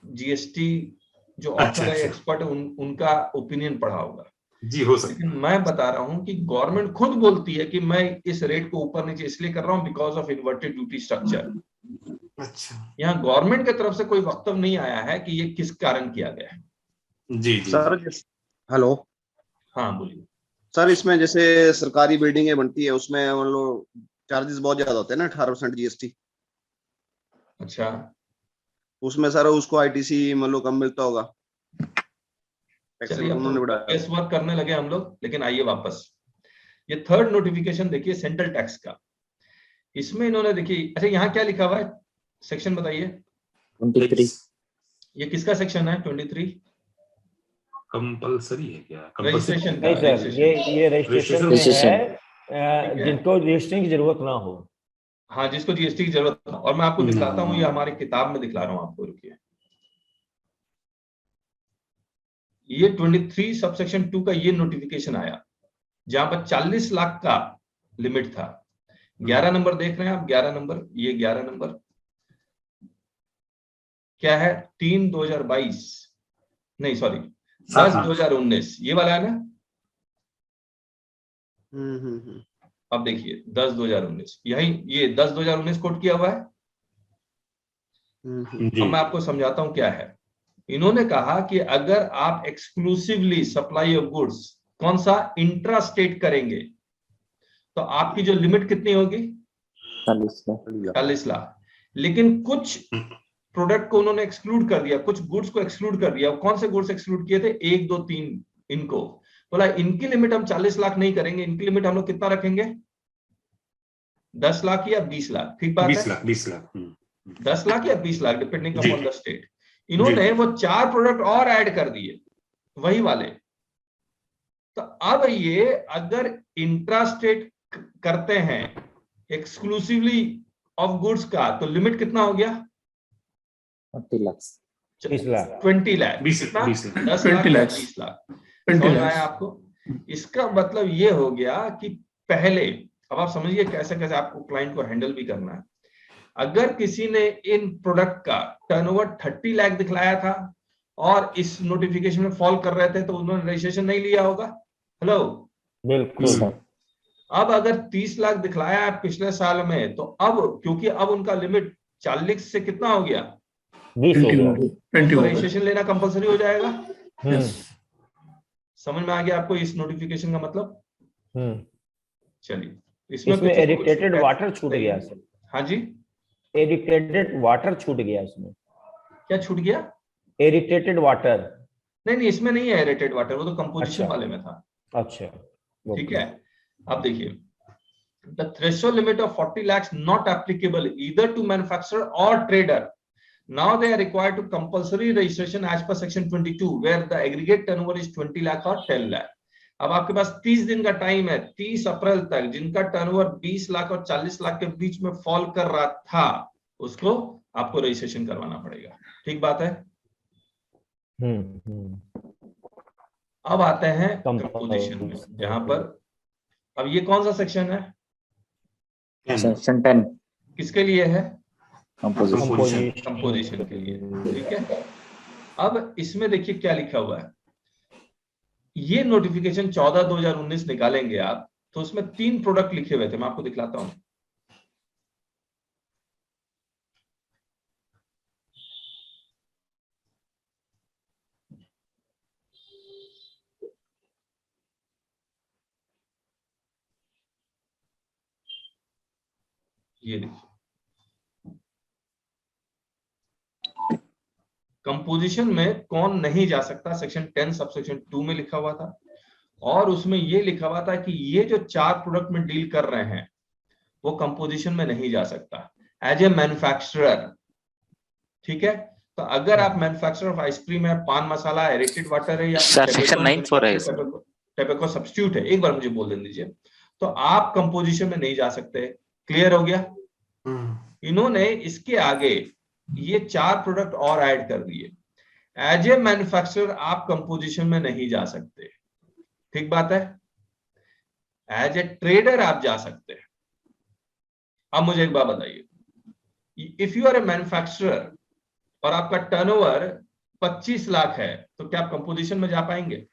जीएसटी जो ऑथर है, एक्सपर्ट है, उनका ओपिनियन पढ़ा होगा जी, हो सकता है। लेकिन मैं बता रहा हूं कि गवर्नमेंट खुद बोलती है कि मैं इस रेट को ऊपर नीचे इसलिए कर रहा हूं because of inverted duty structure. अच्छा, यहाँ गवर्नमेंट की तरफ से कोई वक्तव्य नहीं आया है कि ये किस कारण किया गया है। जी जी सर, हेलो, हाँ बोलिए सर। इसमें जैसे सरकारी बिल्डिंगें बनती है उसमें मतलब चार्जेस बहुत ज्यादा होते हैं ना, 18% जीएसटी। अच्छा, उसमें सर उसको आईटीसी मतलब कम मिलता होगा। चलिए अब तो केस वर्क करने लगे हम लोग, लेकिन आइए वापस ये थर्ड नोटिफिकेशन देखिए सेंट्रल टैक्स का। इसमें इन्होंने देखिए, अच्छा यहाँ क्या लिखा हुआ है, सेक्शन बताइए। 23 ये किसका सेक्शन है? 23 कंपलसरी है क्या? रजिस्ट्रेशन का? नहीं सर, ये रजिस्ट्रेशन में है जिनको रजिस्ट्रेशन की जरूरत ना हो। हाँ, जिसको जीएसटी की जरूरत ना, और मैं आपको दिखलाता हूँ, ये हमारी किताब में दिखला रहा हूँ आपको, रुकिए। ये 23 सबसेक्शन 2 का ये नोटिफिकेशन आया जहां पर 40 लाख का लिमिट था। 11 नंबर देख रहे हैं आप, 11 नंबर, ये 11 नंबर क्या है? 3/2022, नहीं सॉरी 10/2019, ये वाला है ना। अब देखिए 10/2019, यही ये 10/2019 कोट किया हुआ है। अब मैं आपको समझाता हूं क्या है। इन्होंने कहा कि अगर आप एक्सक्लूसिवली सप्लाई ऑफ गुड्स कौन सा इंट्रा स्टेट करेंगे तो आपकी जो लिमिट कितनी होगी? 40 लाख। लेकिन कुछ प्रोडक्ट को उन्होंने एक्सक्लूड कर दिया, कुछ गुड्स को एक्सक्लूड कर दिया। कौन से गुड्स एक्सक्लूड किए थे? 1, 2, 3 इनको बोला इनकी लिमिट हम 40 लाख नहीं करेंगे, इनकी लिमिट हम लोग कितना रखेंगे? 10 लाख या 20 लाख। ठीक बात है, 20 लाख 10 लाख या 20 lakh depending upon the state. इन्होंने वो 4 प्रोडक्ट और ऐड कर दिए वही वाले। तो अब ये अगर इंट्रा स्टेट करते हैं एक्सक्लूसिवली ऑफ गुड्स का तो लिमिट कितना हो गया? 20 लाख 20 लाख 10 लाख 20 लाख। समझ में आया आपको? इसका मतलब ये हो गया कि पहले, अब आप समझिए कैसे कैसे आपको क्लाइंट को हैंडल भी करना है। अगर किसी ने इन प्रोडक्ट का टर्नओवर 30 लाख दिखलाया था और इस नोटिफिकेशन में फॉल कर रहे थे तो उन्होंने रजिस्ट्रेशन नहीं लिया होगा। हेलो, बिल्कुल। अब अगर 30 लाख दिखलाया है पिछले साल में तो अब क्योंकि अब उनका लिमिट 40 से कितना हो गया? 20 हो गया, तो रजिस्ट्रेशन लेना कंपलसरी हो जाएगा। समझ में आ गया आपको इस नोटिफिकेशन का मतलब? चलिए, इसमें एडिक्टेटेड वाटर छूट गया सर। हाँ जी, एडिक्टेटेड वाटर छूट गया इसमें। क्या छूट गया? एडिक्टेटेड वाटर। नहीं, इसमें नहीं है एडिक्टेड वाटर, वो तो कंपोजिशन वाले में था। अच्छा, ठीक है। अब देखिए, the threshold limit of 40 lakhs not applicable either to manufacturer or trader. Now they are required to compulsory registration as per section 22 where the aggregate turnover is 20 lakh or 10 lakh. अब आपके पास 30 दिन का टाइम है, 30 अप्रैल तक जिनका turnover 20 lakh और 40 लाख के बीच में फॉल कर रहा था उसको आपको रजिस्ट्रेशन करवाना पड़ेगा। ठीक बात है? अब आते हैं कंपोजिशन में, जहां पर अब ये कौन सा सेक्शन है? सेक्शन 10 किसके लिए है? कंपोजिशन के लिए। ठीक है। अब इसमें देखिए क्या लिखा हुआ है। ये नोटिफिकेशन 14/2019 निकालेंगे आप तो उसमें 3 प्रोडक्ट लिखे हुए थे, मैं आपको दिखलाता हूं। ये देखिए, कंपोजिशन में कौन नहीं जा सकता, सेक्शन 10 सबसेक्शन 2 में लिखा हुआ था। और उसमें ये लिखा हुआ था कि ये जो 4 प्रोडक्ट में डील कर रहे हैं वो कंपोजिशन में नहीं जा सकता एज ए मैन्युफैक्चरर। ठीक है। तो अगर आप मैन्युफैक्चरर ऑफ आइसक्रीम है, पान मसाला, एरेटेड वाटर है या सेक्शन 9(4) है, टैबेको सब्स्टिट्यूट है, एक बार मुझे बोल दीजिए, तो आप कंपोजिशन में नहीं जा सकते। क्लियर हो गया? इन्होंने इसके आगे ये 4 प्रोडक्ट और ऐड कर दिए। एज ए मैन्युफैक्चरर आप कंपोजिशन में नहीं जा सकते, ठीक बात है। एज ए ट्रेडर आप जा सकते हैं। अब मुझे एक बात बताइए, if you are a manufacturer और आपका टर्नओवर 25 लाख है तो क्या आप कंपोजिशन में जा पाएंगे?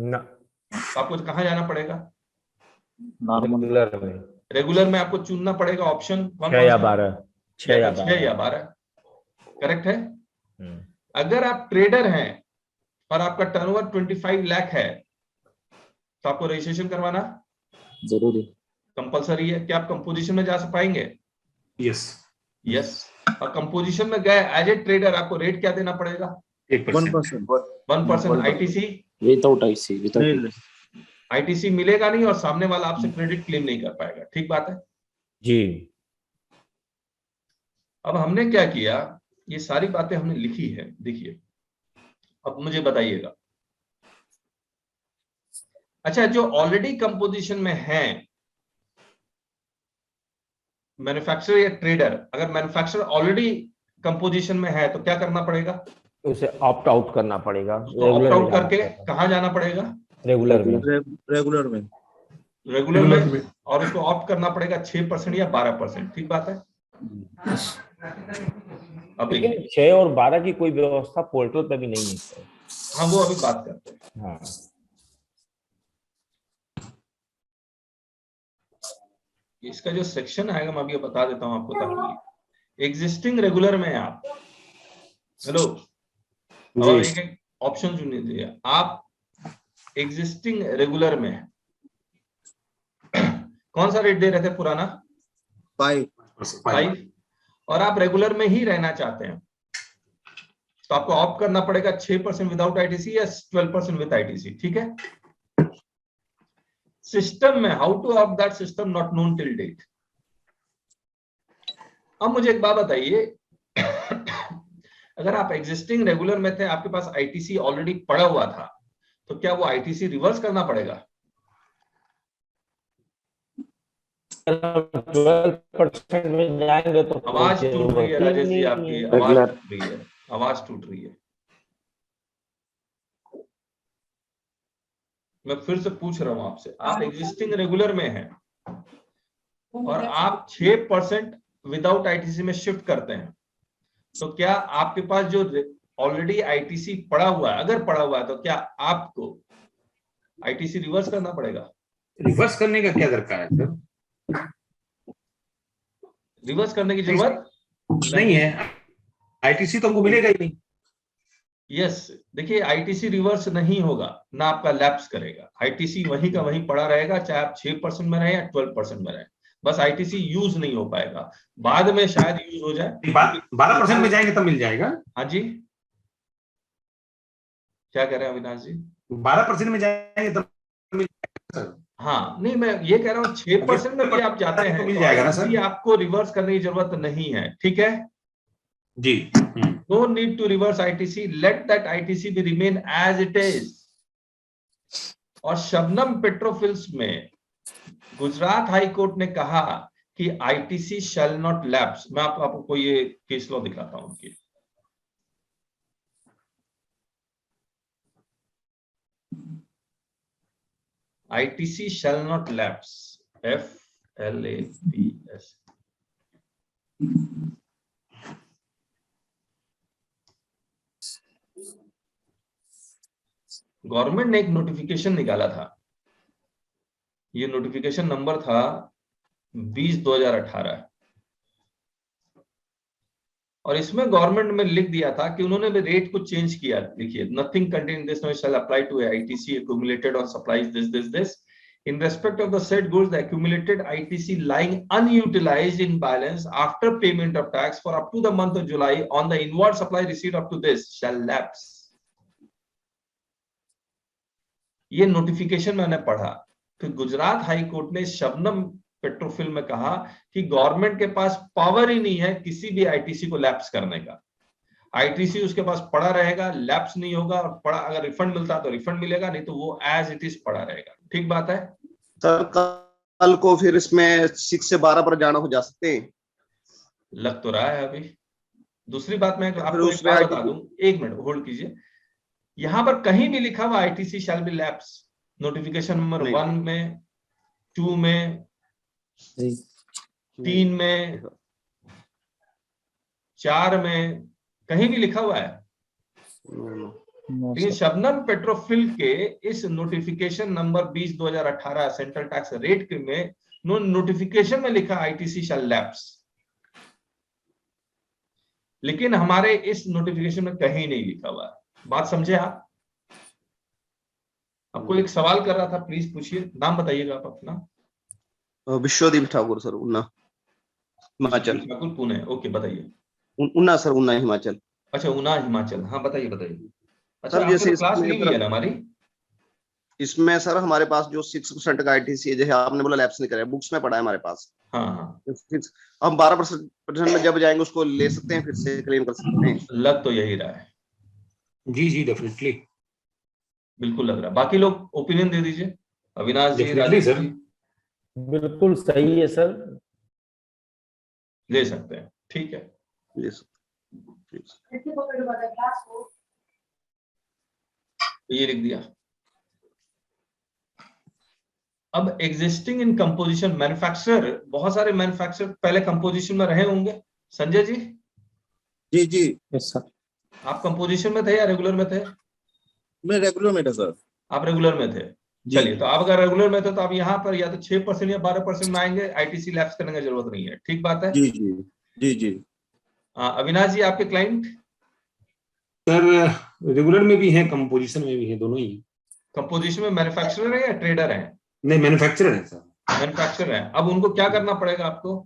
ना। तो आपको कहां जाना पड़ेगा? रेगुलर में। रेगुलर में आपको चुनना पड़ेगा ऑप्शन 6 या 12। 6 या 12 करेक्ट है। अगर आप ट्रेडर हैं और आपका टर्नओवर 25 लाख है तो आपको रजिस्ट्रेशन करवाना जरूरी, कंपलसरी है। क्या आप कंपोजिशन में जा पाएंगे? यस। और कंपोजिशन में गए एज ए ट्रेडर आपको रेट क्या देना पड़ेगा? 1%। आईटीसी विदाउट आईसी आईटीसी मिलेगा नहीं और सामने वाला आपसे क्रेडिट क्लेम नहीं कर पाएगा, ठीक बात है जी। अब हमने क्या किया, ये सारी बातें हमने लिखी है, देखिए। अब मुझे बताइएगा, अच्छा जो ऑलरेडी कंपोजिशन में है मैन्युफैक्चरर या ट्रेडर, अगर मैन्युफैक्चरर ऑलरेडी कंपोजिशन में है तो क्या करना पड़ेगा? उसे ऑप्ट आउट करना पड़ेगा। ऑप्ट आउट करके कहां जाना पड़ेगा? रेगुलर में। रेगुलर में और उसको ऑप्ट करना पड़ेगा 6% या 12%, ठीक बात है। अभी 6 और 12 की कोई व्यवस्था पोर्टल पे भी नहीं है। हाँ वो अभी बात करते हैं। हाँ। इसका जो सेक्शन आएगा मैं अभी बता देता हूं आपको, ताकि एग्जिस्टिंग रेगुलर में आप हेलो एक ऑप्शन चुन लीजिए। आप एग्जिस्टिंग रेगुलर में कौन सा रेट दे रहे थे? पुराना 5 और आप रेगुलर में ही रहना चाहते हैं तो आपको ऑप्ट करना पड़ेगा 6% विदाउट आईटीसी या 12% विद आईटीसी, ठीक है। सिस्टम में how to opt that system not known till date. अब मुझे एक बात बताइए, अगर आप एग्जिस्टिंग रेगुलर में थे, आपके पास आईटीसी ऑलरेडी पड़ा हुआ था, तो क्या वो आईटीसी रिवर्स करना पड़ेगा? 12% में जाएंगे तो आवाज टूट रही है राजेश जी, आपकी आवाज टूट रही है, आवाज टूट रही है। मैं फिर से पूछ रहा हूं आपसे, आप एग्जिस्टिंग रेगुलर में हैं और आप 6% विदाउट आईटीसी में शिफ्ट करते हैं, तो क्या आपके पास जो ऑलरेडी आईटीसी पड़ा हुआ है, अगर पड़ा हुआ है, तो क्या आपको आईटीसी रिवर्स करना पड़ेगा? रिवर्स करने का क्या दरकार है सर? रिवर्स करने की जरूरत नहीं है, आईटीसी तो हमको मिलेगा ही नहीं। यस, देखिए आईटीसी रिवर्स नहीं होगा, ना आपका लैप्स करेगा। आईटीसी वहीं का वहीं पड़ा रहेगा, चाहे आप 6% में रहे या 12% में रहे, बस आईटीसी यूज नहीं हो पाएगा। बाद में शायद यूज हो जाए। 12% में जाएंगे तब मिल जाएगा। हाँ जी, क्या कह रहे हैं अविनाश जी? 12% में जाएंगे तब मिल जाएगा। हाँ नहीं, मैं ये कह रहा हूँ 6% में भी आप जाते हैं तो मिल जाएगा ना सर। आपको रिवर्स करने की जरूरत नहीं है, ठीक है जी। No need to reverse ITC. Let that ITC be remain as it is. और शबनम पेट्रोफिल्स में गुजरात हाई कोर्ट ने कहा कि ITC shall not lapse। मैं आपको ये केस लॉ दिखाता हूं उनकी। ITC shall not lapse, FLAPS। Government ने एक नोटिफिकेशन निकाला था, ये नोटिफिकेशन नंबर था 20/2018 और इसमें गवर्नमेंट में लिख दिया था कि उन्होंने भी रेट को चेंज किया। देखिए, nothing contained this now shall apply to ITC accumulated on supplies this in respect of the said goods, the accumulated ITC lying unutilized in balance after payment of tax for up to the month of July on the inward supply received up to this shall lapse। ये notification मैंने पढ़ा, फिर Gujarat high court ने शबनम पेट्रोफिल में कहा कि government के पास power ही नहीं है किसी भी आईटीसी को लैप्स करने का। आईटीसी उसके पास पड़ा रहेगा, लैप्स नहीं होगा, और पड़ा अगर रिफंड मिलता तो रिफंड मिलेगा, नहीं तो वो एज इट इज पड़ा रहेगा। ठीक बात है सर। कल को फिर इसमें 6 से 12 पर जाना हो जा सकते हैं, लग तो रहा है अभी। दूसरी बात मैं आपको एक बात बता दूं, 1 मिनट होल्ड कीजिए। यहां पर कहीं भी लिखा हुआ ITC shall be lapse, notification number 1 में, 2 में, 3 में, 4 में, कहीं भी लिखा हुआ है। लेकिन शबनम पेट्रोफिल के इस notification number 20/2018 central tax rate में नोटिफिकेशन में लिखा ITC शैल लैप्स, लेकिन हमारे इस नोटिफिकेशन में कहीं नहीं लिखा हुआ है। बात समझे आप? आपको एक सवाल कर रहा था, प्लीज पूछिए। नाम बताइएगा आप अपना। विश्वदीप ठाकुर सर, उन्ना हिमाचल। ठाकुर पुणे, ओके बताइए। उन्ना सर, उन्ना हिमाचल। अच्छा, उन्ना हिमाचल, हाँ बताइए बताइए। अच्छा, सर जैसे क्लास ली हुई है ना हमारी इसमें सर, हमारे पास जो 6% का ITC है, जैसे आपने बोला लैप्स नहीं करे, बुक्स में पड़ा है हमारे पास। हाँ, हम 12% में जब जाएंगे उसको ले सकते हैं, फिर से क्लेम कर सकते हैं। लग तो यही रहा है। जी डेफिनेटली, बिल्कुल लग रहा है। बाकी लोग ओपिनियन दे दीजिए। अविनाश जी, राजेश सर, जी। बिल्कुल सही है सर, ले सकते हैं, ठीक है। ले सकते। ये लिख दिया। अब एग्जिस्टिंग इन कंपोजिशन मैन्युफैक्चरर, बहुत सारे मैन्युफैक्चरर पहले कंपोजिशन में रहे होंगे। संजय जी? जी जी यस सर। आप कंपोजिशन में थे या रेगुलर में थे? मैं रेगुलर में था सर। आप रेगुलर में थे, चलिए। तो आप अगर रेगुलर में थे तो आप यहाँ पर या तो 6% या 12% में आएंगे, ITC लैप्स करने की जरूरत नहीं है, ठीक बात है? जी जी जी जी। अविनाश जी, आपके क्लाइंट? सर रेगुलर में भी है, कंपोजिशन में भी है, दोनों ही। कंपोजिशन में मैन्युफैक्चरर है या ट्रेडर है? नहीं, मैन्युफैक्चरर है सर। मैन्युफैक्चरर है। अब उनको क्या करना पड़ेगा आपको?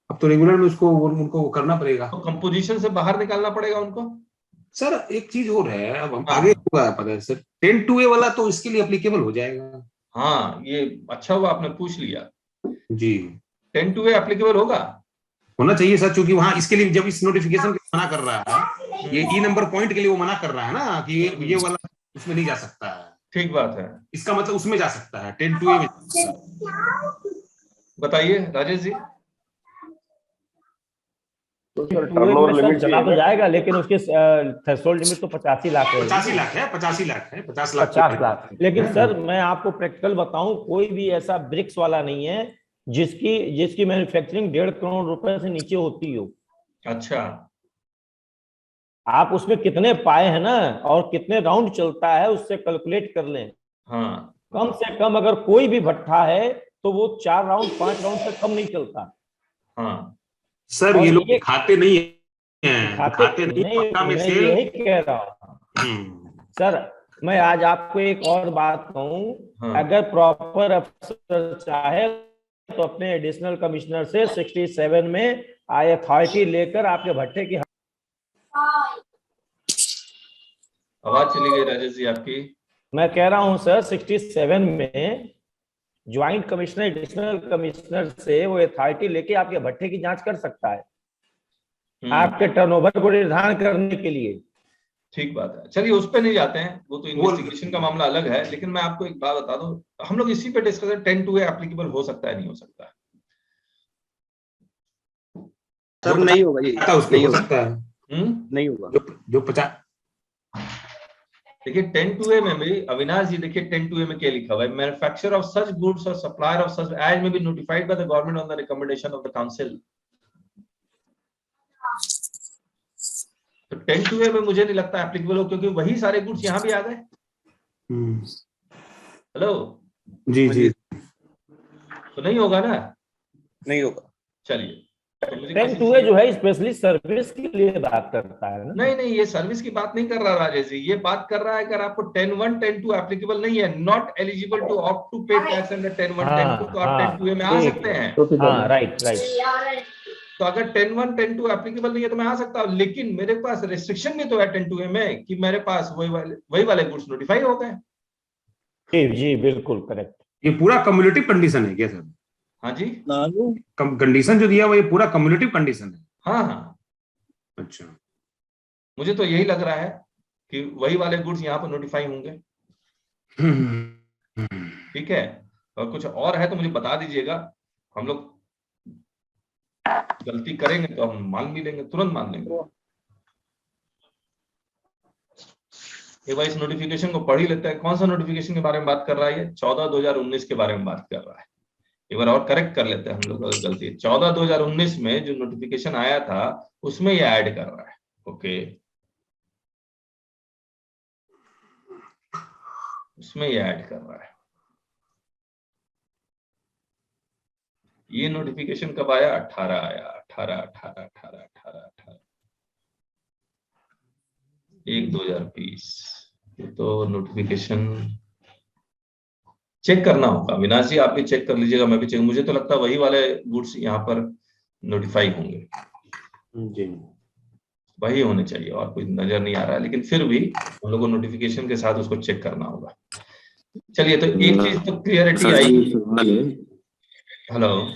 अब तो रेगुलर में उनको करना पड़ेगा, तो कंपोजिशन से बाहर निकालना पड़ेगा उनको। सर एक चीज हो रहा है, अब हम आगे होगा पता है सर, 10-2A वाला तो इसके लिए एप्लीकेबल हो जाएगा। हाँ, ये अच्छा हुआ आपने पूछ लिया जी। 10-2A एप्लीकेबल होगा, होना चाहिए सर, क्योंकि वहां इसके लिए जब इस नोटिफिकेशन के मना कर रहा है, ये ई नंबर पॉइंट के लिए वो मना कर रहा है ना कि ये वाला उसमें नहीं जा सकता है। ठीक बात है। इसका मतलब उसमें जा सकता है, 10-2A में। बताइए राजेश जी। तो सर टर्नओवर लिमिट चला तो जाएगा, लेकिन उसके थ्रेशोल्ड लिमिट तो 85 लाख है। 85 लाख है, 50 लाख है, 50 लाख। 50 लाख। लेकिन सर मैं आपको प्रैक्टिकल बताऊं, कोई भी ऐसा ब्रिक्स वाला नहीं है जिसकी मैन्युफैक्चरिंग 1.5 करोड़ रुपए से नीचे होती हो। अच्छा, आप उसमें कितने पाए हैं ना, और कितने राउंड चलता है, उससे कैलकुलेट कर लें। हाँ, कम से कम अगर कोई भी भट्ठा है तो वो 4 राउंड 5 राउंड से कम नहीं चलता। हाँ सर ये लोग खाते नहीं है, खाते नहीं, मैं यही कह रहा हूँ सर। मैं आज आपको एक और बात कहूं, अगर प्रॉपर अफसर चाहे तो अपने एडिशनल कमिश्नर से 67 में अथॉरिटी लेकर आपके भट्टे की। आवाज चली गई राजेश जी आपकी। मैं कह रहा हूं सर 67 में ज्वाइंट कमिश्नर एडिशनल कमिश्नर से वो अथॉरिटी लेके आपके भट्टे की जांच कर सकता है, आपके टर्नओवर को निर्धारण करने के लिए। ठीक बात है, चलिए उस पे नहीं जाते हैं, वो तो इन्वेस्टिगेशन का मामला अलग है। लेकिन मैं आपको एक बात बता दूं, हम लोग इसी पे डिस्कस करें, 10-2A एप्लीकेबल हो सकता है नहीं हो सकता है? सर नहीं होगा, ये नहीं हो सकता है। नहीं होगा जो 50। देखिए 10-2A में भी अविनाश जी, देखिए 10-2A में क्या लिखा हुआ है, मैन्युफैक्चरर ऑफ सच गुड्स और सप्लायर ऑफ सच एज में be notified by the government on the recommendation of the council. तो 10-2A में मुझे नहीं लगता एप्लीकेबल हो, क्योंकि वही सारे गुड्स यहाँ भी आ गए। हेलो जी जी, तो नहीं होगा ना? नहीं होगा। चलिए, 10-2A जो है स्पेशली सर्विस के लिए बात करता है ना? नहीं, ये सर्विस की बात नहीं कर रहा राजेश जी, ये बात कर रहा है अगर आपको 10-1 10-2 एप्लीकेबल नहीं है, not eligible to opt to pay tax under 10-1 10-2, तो आप 10-2A में आ सकते हैं। हाँ, राइट। तो अगर 10-1 10-2 एप्लीकेबल नहीं है तो मैं आ सकता हूँ, लेकिन मेरे पास रिस्ट्रिक्शन भी तो है 10-2A में कि मेरे पास वही वाले गुड्स नोटिफाई हो गए। जी बिल्कुल करेक्ट। ये पूरा कम्युलेटिव कंडीशन है क्या सर? हाँ जी, कंडीशन जो दिया वो ये पूरा कम्युलेटिव कंडीशन है। हाँ। अच्छा, मुझे तो यही लग रहा है कि वही वाले गुड्स यहाँ पर नोटिफाई होंगे। ठीक है, और कुछ और है तो मुझे बता दीजिएगा। हम लोग गलती करेंगे तो हम मान भी लेंगे, तुरंत मान लेंगे। एक बार इस नोटिफिकेशन को पढ़ ही लेते हैं। कौन सा नोटिफिकेशन के बारे में बात कर रहा है? 14/2019 के बारे में बात कर रहा है। एक बार और करेक्ट कर लेते हैं हम लोग अगर गलती। 14/2019 में जो नोटिफिकेशन आया था उसमें ये ऐड कर रहा है। ओके, उसमें ये ऐड कर रहा है। ये नोटिफिकेशन कब आया? 18 आया। 1/2020। तो नोटिफिकेशन चेक करना होगा। विनाश जी आप भी चेक कर लीजिएगा, मैं भी चेक। मुझे तो लगता है वही वाले गुड्स यहाँ पर नोटिफाई होंगे जी, वही होने चाहिए, और कोई नजर नहीं आ रहा है, लेकिन फिर भी हम लोग को नोटिफिकेशन के साथ उसको चेक करना होगा। चलिए, तो एक चीज तो क्लियरिटी आई। हेलो,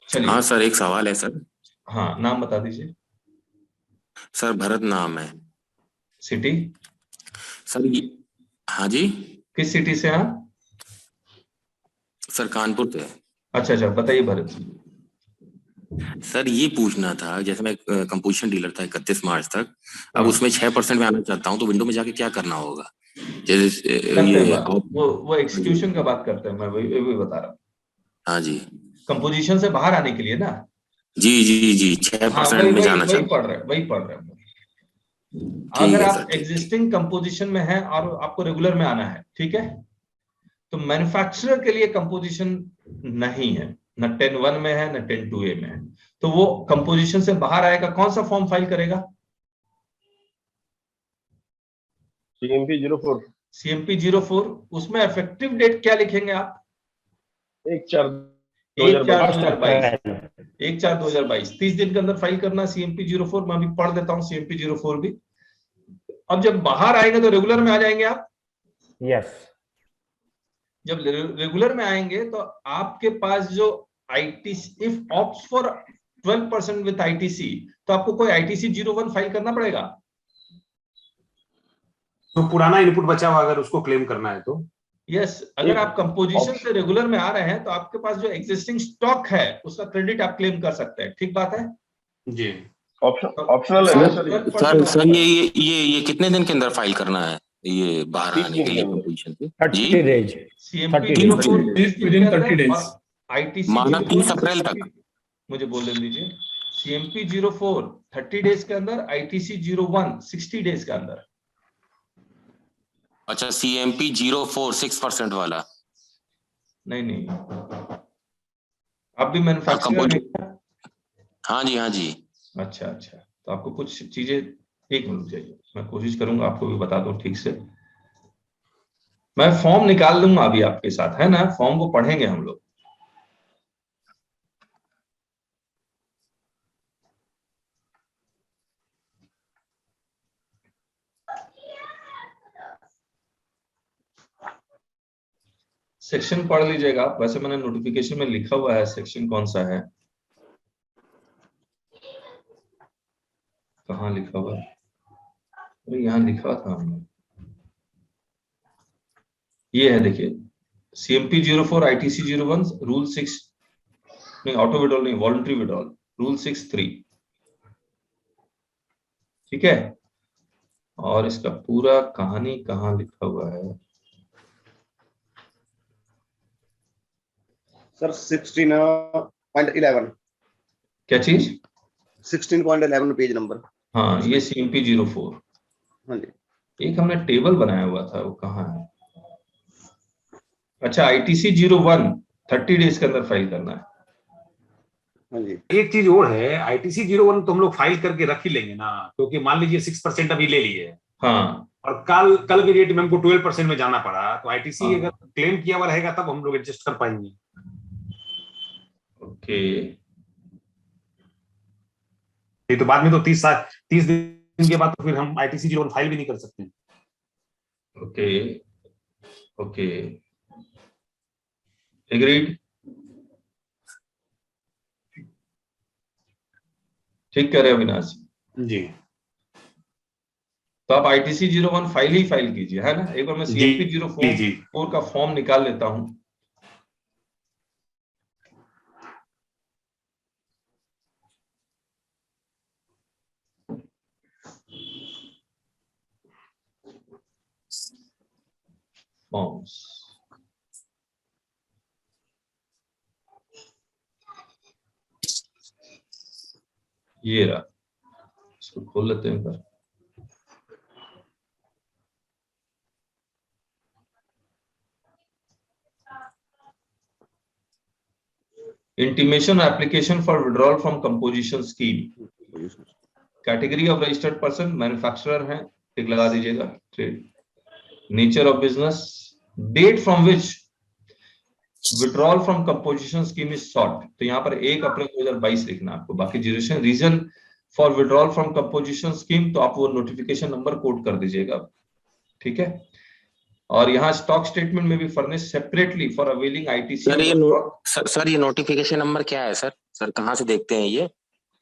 चलिए। हाँ सर, एक सवाल है सर। हाँ, नाम बता दीजिए। सर भरत नाम है। सिटी? सर हाँ जी। किस सिटी से आप? सर कानपुर से। अच्छा, बताइए भरत जी। सर ये पूछना था, जैसे मैं कंपोजिशन डीलर था 31 मार्च तक, अब उसमें 6% में आना चाहता हूँ, तो विंडो में जाके क्या करना होगा? जैसे ये वो एक्सक्यूशन का बात करते हैं, मैं वही बता रहा हूँ। हाँ जी, कंपोजिशन से बाहर आने के लिए ना? जी 6% में जाना चाहता हूँ। वही पढ़ रहे हैं। अगर आप एग्जिस्टिंग कंपोजिशन में हैं और आपको रेगुलर में आना है, ठीक है, तो मैन्युफैक्चरर के लिए कंपोजिशन नहीं है, न 10(1) में है न 10(2)A में है। तो वो कंपोजिशन से बाहर आएगा, कौन सा फॉर्म फाइल करेगा? CMP 04। उसमें इफेक्टिव डेट क्या लिखेंगे आप? 1/4/2022। 30 दिन के अंदर फाइल करना CMP 04। मैं अभी पढ़ देता हूँ CMP 04 भी। अब जब बाहर आएंगे तो रेगुलर में आ जाएंगे आप? यस। जब रेगुलर में आएंगे तो आपके पास जो ITC, if opts for 12% with ITC, तो आपको कोई ITC 01 फाइल करना पड़ेगा। तो पुराना इनपुट बचा हुआ अगर उसको क्लेम करना है तो यस। अगर आप कंपोजिशन से रेगुलर में आ रहे हैं तो आपके पास जो एग्जिस्टिंग स्टॉक है उसका क्रेडिट आप क्लेम कर सकते हैं। ठीक बात है जी। ऑप्शनल है सर ये कितने दिन के अंदर फाइल करना है ये बाहर आने के लिए कंपोजिशन से? 30 days. CMP 04 within 30 days. ITC माना 30 अप्रैल तक। मुझे बोलने दीजिए। CMP 04 30 डेज के अंदर, ITC 01 60 डेज के अंदर। अच्छा, CMP 04 6% वाला? नहीं, आप भी मैन्युफैक्चरर? हाँ जी। अच्छा, तो आपको कुछ चीजें, एक मिनट चाहिए, मैं कोशिश करूंगा आपको भी बता दूं ठीक से। मैं फॉर्म निकाल लूंगा अभी आपके साथ, है ना? फॉर्म को पढ़ेंगे हम लोग। सेक्शन पढ़ लीजिएगा। वैसे मैंने नोटिफिकेशन में लिखा हुआ है सेक्शन कौन सा है, कहाँ लिखा हुआ है? अरे यहाँ लिखा था हमने, ये है देखिए। CMP 04 ITC 01 रूल 6 नहीं, ऑटो विड्रॉल नहीं, वॉलंटरी विड्रॉल रूल 6(3). ठीक है, और इसका पूरा कहानी कहाँ लिखा हुआ है? सर 16.11। क्या चीज? 16.11 पेज नंबर। हाँ, ये CMP 04। हाँ जी। एक हमने टेबल बनाया हुआ था, वो कहाँ है? अच्छा, ITC 01 30 डेज के अंदर फाइल करना है। हाँ जी। एक चीज और है, ITC 01 तो हम लोग फाइल करके रख ही लेंगे ना, क्योंकि मान लीजिए 6% अभी ले लिए, हाँ, और कल की डेट में हमको 12% में जाना पड़ा, तो ITC अगर क्लेम किया हुआ रहेगा तब हम लोग एडजस्ट कर पाएंगे। ओके। ये तो बाद में तो 30 दिन के बाद तो फिर हम ITC 01 फाइल भी नहीं कर सकते। Okay, agreed? ठीक कह रहे हो अविनाश जी। तो आप ITC 01 फाइल कीजिए, है ना? एक बार मैं CMP 04 का फॉर्म निकाल लेता हूं। फॉर्म्स। ये रहा, इसको खोल लेते हैं पर। Intimation application for withdrawal from composition scheme, category of registered person manufacturer है, टिक लगा दीजिएगा। Trade, nature of business, date from which withdrawal from composition scheme is sought, तो यहाँ पर 1 अप्रैल 2022 लिखना आपको। बाकी duration, reason for withdrawal from composition scheme, तो आप वो नोटिफिकेशन नंबर कोड कर दीजिएगा, ठीक है। और यहाँ स्टॉक स्टेटमेंट में भी furnish separately for availing ITC. Sir ये नोटिफिकेशन नंबर क्या है सर? सर कहाँ से देखते हैं ये?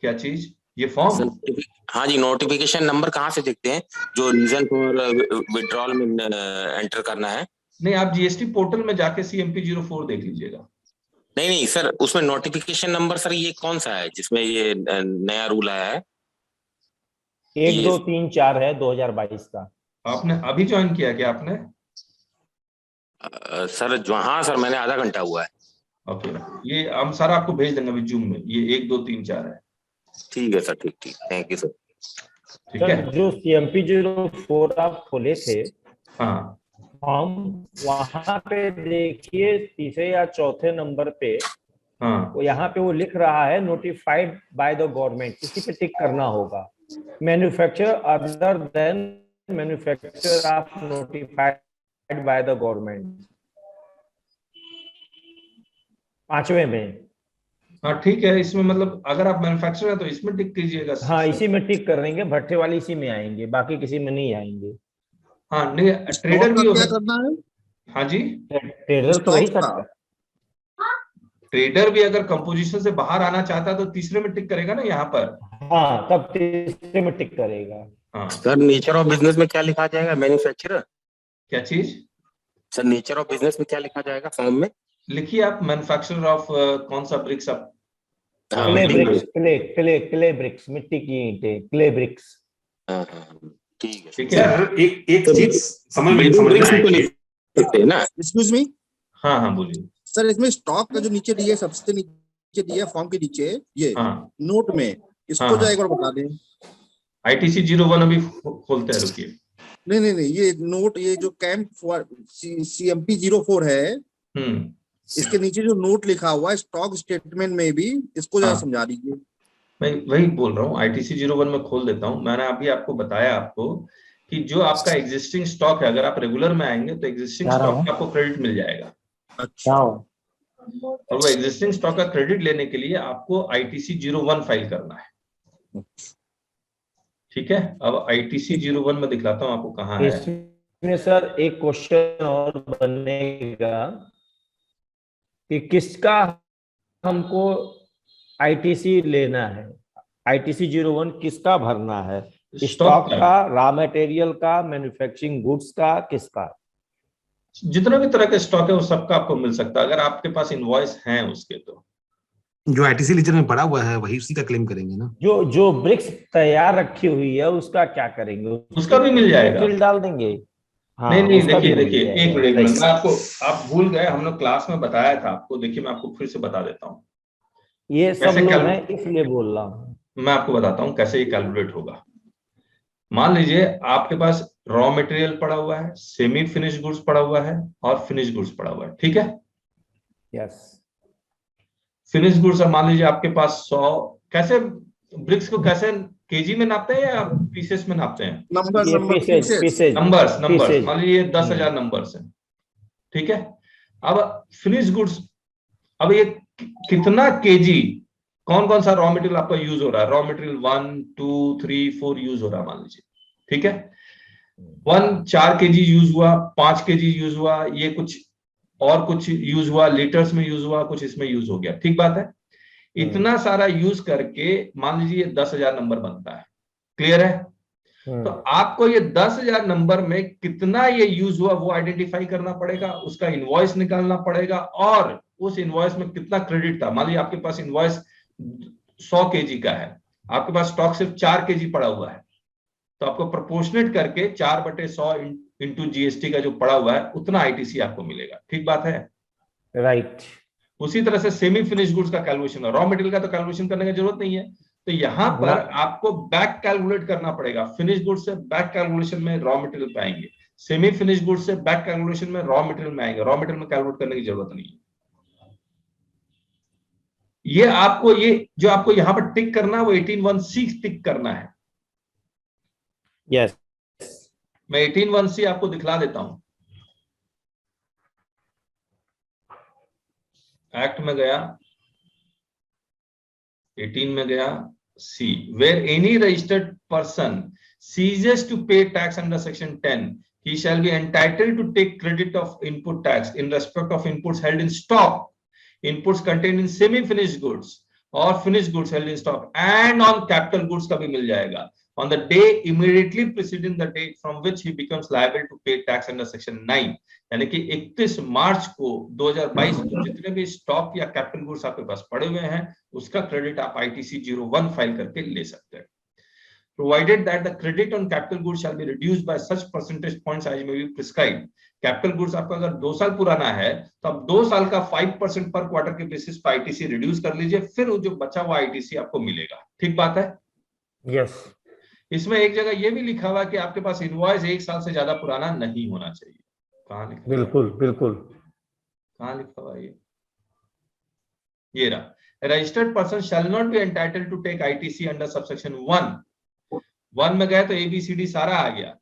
क्या चीज? ये फॉर्म? हाँ जी, नोटिफिकेशन नंबर कहाँ से देखते हैं जो रीजन फॉर विड्रॉल में एंटर करना है? नहीं, आप जीएसटी पोर्टल में जाके CMP 04 देख लीजिएगा। नहीं सर, उसमें नोटिफिकेशन नंबर सर ये कौन सा है जिसमें ये नया रूल आया है? 1, 2, 3, 4 है 2022 का। आपने अभी ज्वाइन किया क्या आपने? सर हाँ सर, मैंने आधा घंटा हुआ है। ओके, ये हम सारा आपको भेज देंगे अभी जूम में। ये 1, 2, 3, 4 है। ठीक है सर, ठीक, थैंक यू सर। ठीक है, जो CMP 04 आप खोले थे, हाँ, हम वहां पे देखिए तीसरे या चौथे नंबर पे, हाँ, वो यहाँ पे वो लिख रहा है नोटिफाइड बाय द गवर्नमेंट, इसी पे टिक करना होगा। मैन्युफैक्चरर अदर देन मैन्युफैक्चरर आप नोटिफाइड बाय द गवर्नमेंट, 5वें में। हाँ ठीक है, इसमें मतलब अगर आप मैन्युफैक्चरर है तो इसमें टिक कीजिएगा। हाँ, इसी में टिक कर देंगे, भट्टे वाले इसी में आएंगे, बाकी किसी में नहीं आएंगे। हाँ, नहीं, ट्रेडर भी क्या करना है? हाँ जी, ट्रेडर तो वही करता है। ट्रेडर भी अगर कंपोजिशन से बाहर आना चाहता है तो तीसरे में टिक करेगा ना यहाँ पर। हाँ, तब तीसरे में टिक करेगा। हाँ सर, नेचर ऑफ बिजनेस में क्या लिखा जाएगा? मैन्युफैक्चरर? क्या चीज? सर नेचर ऑफ बिजनेस में क्या लिखा जाएगा फॉर्म में? लिखिए आप मैन्युफैक्चरर ऑफ कौन सा ब्रिक्स आप? क्ले ब्रिक्स, मिट्टी की ईंटें, क्ले ब्रिक्स। ठीक है, ठीक है। एक चीज समझ में ना। Excuse me. हाँ हाँ बोलिए सर, इसमें स्टॉक का जो नीचे दिया है, सबसे नीचे दिया है फॉर्म के नीचे, ये नोट में, इसको जो एक बार बता दें। ITC 01 अभी खोलते हैं, रुकिए। नहीं, ये नोट, ये जो कैंप CMP 04 है, इसके नीचे जो नोट लिखा हुआ है स्टॉक स्टेटमेंट में भी, इसको जरा समझा दीजिए। मैं वही बोल रहा हूँ, ITC 01 में खोल देता हूँ। मैंने अभी आपको बताया आपको कि जो आपका एग्जिस्टिंग स्टॉक है, अगर आप रेगुलर में आएंगे तो एग्जिस्टिंग स्टॉक का आपको क्रेडिट मिल जाएगा। अच्छा, और वो एग्जिस्टिंग स्टॉक का क्रेडिट लेने के लिए आपको ITC 01 फाइल करना है। ठीक है, अब ITC 01 में दिखलाता हूँ आपको कहाँ है। इसमें सर एक क्वेश्चन और बनेगा कि किसका हमको ITC लेना है, ITC 01 किसका भरना है? स्टॉक का, रॉ मटेरियल का, मैन्युफैक्चरिंग गुड्स का, किसका? जितना भी तरह का स्टॉक है वो सबका आपको मिल सकता है, अगर आपके पास इनवॉइस हैं उसके। तो जो ITC लेजर में पड़ा हुआ है वही उसी का क्लेम करेंगे ना। जो ब्रिक्स तैयार रखी हुई है उसका क्या करेंगे? उसका भी मिल जाएगा, बिल डाल देंगे। हाँ, नहीं, देखिए एक मिनट, मैं आपको, आप भूल गए, हम लोग क्लास में बताया था आपको। देखिए मैं आपको फिर से बता देता हूँ, ये सब लोग हैं इसलिए बोल रहा हूँ। मैं आपको बताता हूँ कैसे ये कैलकुलेट होगा। मान लीजिए आपके पास रॉ मटेरियल पड़ा हुआ है, सेमी फिनिश गुड्स पड़ा हुआ है और फिनिश गुड्स पड़ा हुआ है, ठीक है। यस, फिनिश गुड्स, मान लीजिए आपके पास 100, कैसे ब्रिक्स को कैसे केजी में नापते हैं या पीसेस में नापते हैं? नंबर्स। मान लीजिए 10,000 नंबर्स हैं, ठीक है। अब फिनिश गुड्स, अब ये कितना केजी, कौन कौन सा रॉ मटेरियल आपका यूज हो रहा है? रॉ मटेरियल 1, 2, 3, 4 यूज हो रहा है मान लीजिए, ठीक है। 4 केजी यूज हुआ, 5 केजी यूज हुआ, ये कुछ और कुछ यूज हुआ, लीटर्स में यूज हुआ, कुछ इसमें यूज हो गया, ठीक बात है। इतना सारा यूज करके मान लीजिए 10,000 नंबर बनता है, क्लियर है। तो आपको ये 10,000 नंबर में कितना ये यूज हुआ वो आइडेंटिफाई करना पड़ेगा, उसका इनवॉइस निकालना पड़ेगा, और उस इनवॉइस में कितना क्रेडिट था। मान लीजिए आपके पास इनवॉइस 100 केजी का है, आपके पास स्टॉक सिर्फ 4 केजी पड़ा हुआ है, तो आपको प्रोपोर्शनेट करके 4/100 इंटू जीएसटी का जो पड़ा हुआ है उतना आईटीसी आपको मिलेगा। ठीक बात है? राइट। उसी तरह से सेमी फिनिश गुड्स का कैलकुलेशन, रॉ मटेरियल का तो कैलकुलेशन करने की जरूरत नहीं है, तो यहां पर आपको बैक कैलकुलेट करना पड़ेगा। फिनिश गुड्स से बैक कैलकुलेशन में रॉ मटेरियल पे आएंगे, सेमी फिनिश गुड्स से बैक कैलकुलेशन में रॉ मटेरियल में आएंगे। रॉ मटेरियल में कैलकुलेट करने की जरूरत नहीं है। ये आपको, ये जो आपको यहां पर टिक करना है वो 18(1)(c) टिक करना है। यस, मैं 18(1)(c) आपको दिखला देता हूं। एक्ट में गया, 18 में गया, C, where any registered person ceases to pay tax under section 10, he shall be entitled to take credit of input tax in respect of inputs held in stock, inputs contained in semi-finished goods or finished goods held in stock, and on capital goods का भी मिल जाएगा, on the day immediately preceding the date from which he becomes liable to pay tax under section 9, यानी कि 31 मार्च को 2022 को जितने भी stock या कैपिटल गुड्स आपके पास पड़े हुए हैं उसका क्रेडिट आप ITC 01 फाइल करके ले सकते हैं। Provided that the credit on capital goods shall be reduced by such percentage points as may be prescribed. Capital goods आपका अगर 2 साल पुराना है तो अब 2 साल का 5% पर क्वार्टर के बेसिस पर ITC रिड्यूस कर लीजिए, फिर जो बचा हुआ ITC आपको मिलेगा। ठीक बात है? यस। इसमें एक जगह ये भी लिखा हुआ कि आपके पास इनवॉइस 1 साल से ज्यादा पुराना नहीं होना चाहिए। कहां लिखा? बिल्कुल बिल्कुल। कहां लिखा हुआ ये रहा, registered person shall not be entitled to take ITC under subsection 1 में गए तो ABCD सारा आ गया।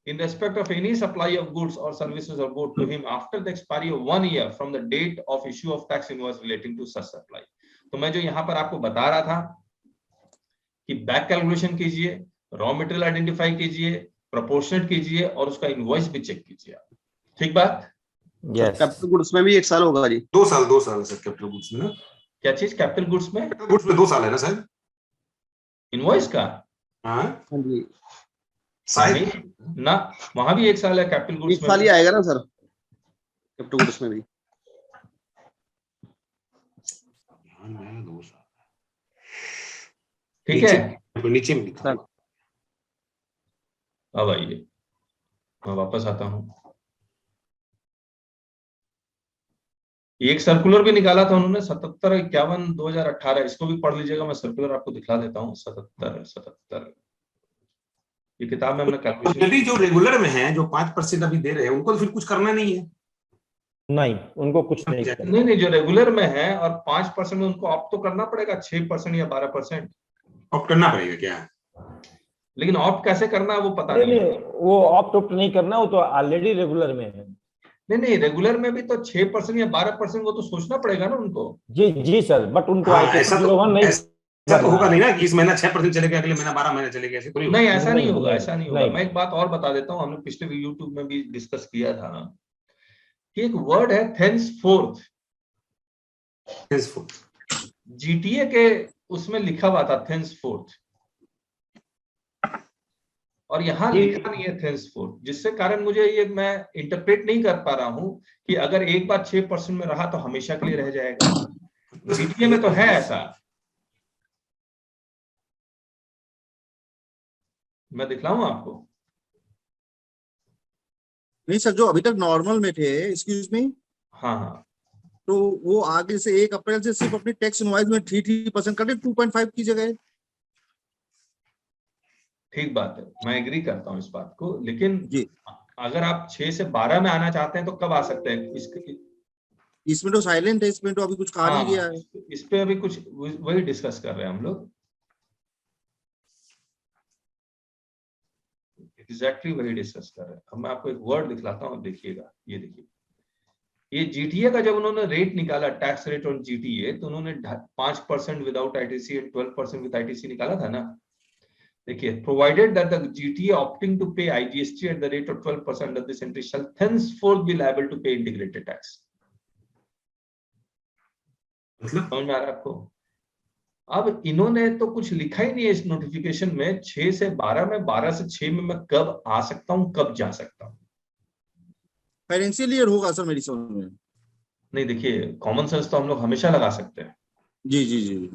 In respect of any supply of goods or services or good to him after the expiry of 1 year from the date of issue of tax invoice relating to such supply। तो मैं जो यहां पर आपको बता रहा था कि बैक कैलकुलेशन कीजिए, रॉ मटेरियल आइडेंटिफाई कीजिए, प्रोपोर्शनेट कीजिए और उसका इनवॉइस भी चेक कीजिए। ठीक बात? यस। कैपिटल गुड्स में भी 1 साल होगा जी? 2 साल है सर कैपिटल गुड्स में ना। क्या चीज? कैपिटल गुड्स में? कैपिटल गुड्स में 2 साल है ना सर इनवॉइस का? हाँ जी शायद ना, वहां भी 1 साल है कैपिटल गुड्स में। 1 साल ही आएगा ना सर कैपिटल गुड्स में भी? 2 साल। ठीक है, नीचे में लिखा। अब आइए, मैं वापस आता हूं। एक सर्कुलर भी निकाला था उन्होंने 77/51/2018, इसको भी पढ़ लीजिएगा। मैं सर्कुलर आपको दिखला देता हूँ। 77 ये किताब में हमने कैलकुलेशन। जो रेगुलर में है, जो 5% अभी दे रहे हैं, उनको तो फिर कुछ करना नहीं है। नहीं, उनको कुछ नहीं करना। नहीं, जो रेगुलर में है और 5% में उनको ऑप्ट तो करना पड़ेगा। 6% या 12% ऑप्ट करना पड़ेगा क्या? लेकिन ऑप्ट कैसे करना है वो पता नहीं, वो ऑप्ट नहीं करना, वो तो ऑलरेडी रेगुलर में है। नहीं, रेगुलर में भी तो 6% या 12% वो तो सोचना पड़ेगा ना उनको। जी सर, बट उनको ऐसा तो होगा नहीं ना कि इस महीना 6% चलेगा, अगले महीना 12 महीने चलेगा, ऐसे थोड़ी। नहीं, ऐसा नहीं होगा, ऐसा नहीं होगा। मैं एक बात और बता देता हूँ, हमने पिछले यूट्यूब में भी डिस्कस किया था कि एक वर्ड है थेंसफोर्थ। GTA के उसमें लिखा हुआ था थेंसफोर्थ, और यहाँ लिखा नहीं है थेंसफोर्थ, जिससे कारण मुझे ये मैं इंटरप्रेट नहीं कर पा रहा हूँ कि अगर एक बार 6% में रहा तो हमेशा के लिए रह जाएगा। GTA में तो है ऐसा। मैं दिखलाऊं आपको? नहीं सर, जो अभी तक नॉर्मल में थे, एक्सक्यूज मी। हाँ, तो वो आगे से 1 अप्रैल से सिर्फ अपनी टैक्स इनवॉइस में 3% कर दे 2.5 की जगह। ठीक बात है, मैं एग्री करता हूँ इस बात को, लेकिन अगर आप 6 से 12 में आना चाहते हैं तो कब आ सकते हैं? इसमें तो साइलेंट है, इसमें तो अभी कुछ कहा नहीं गया है। इस पे अभी कुछ वही डिस्कस कर रहे हैं हम लोग। एग्जैक्टली वही डिस्कस कर रहे हैं। अब मैं आपको एक वर्ड दिखलाता हूँ, देखिएगा। ये देखिए, ये GTA का जब उन्होंने रेट निकाला, टैक्स रेट ऑन GTA, तो उन्होंने 5% without ITC and 12% with ITC निकाला था ना। देखिए, provided that the GTA opting to pay IGST at the rate of 12% under this entry shall henceforth be liable to pay integrated tax. समझ में आ रहा है आपको? अब इन्होंने तो कुछ लिखा ही नहीं है इस नोटिफिकेशन में 6 से 12 में, 12 से 6 में मैं कब आ सकता हूं, कब जा सकता हूं। फाइनेंशियल ईयर होगा सर मेरी समझ में। नहीं, देखिए, कॉमन सेंस तो हम लोग हमेशा लगा सकते हैं। जी।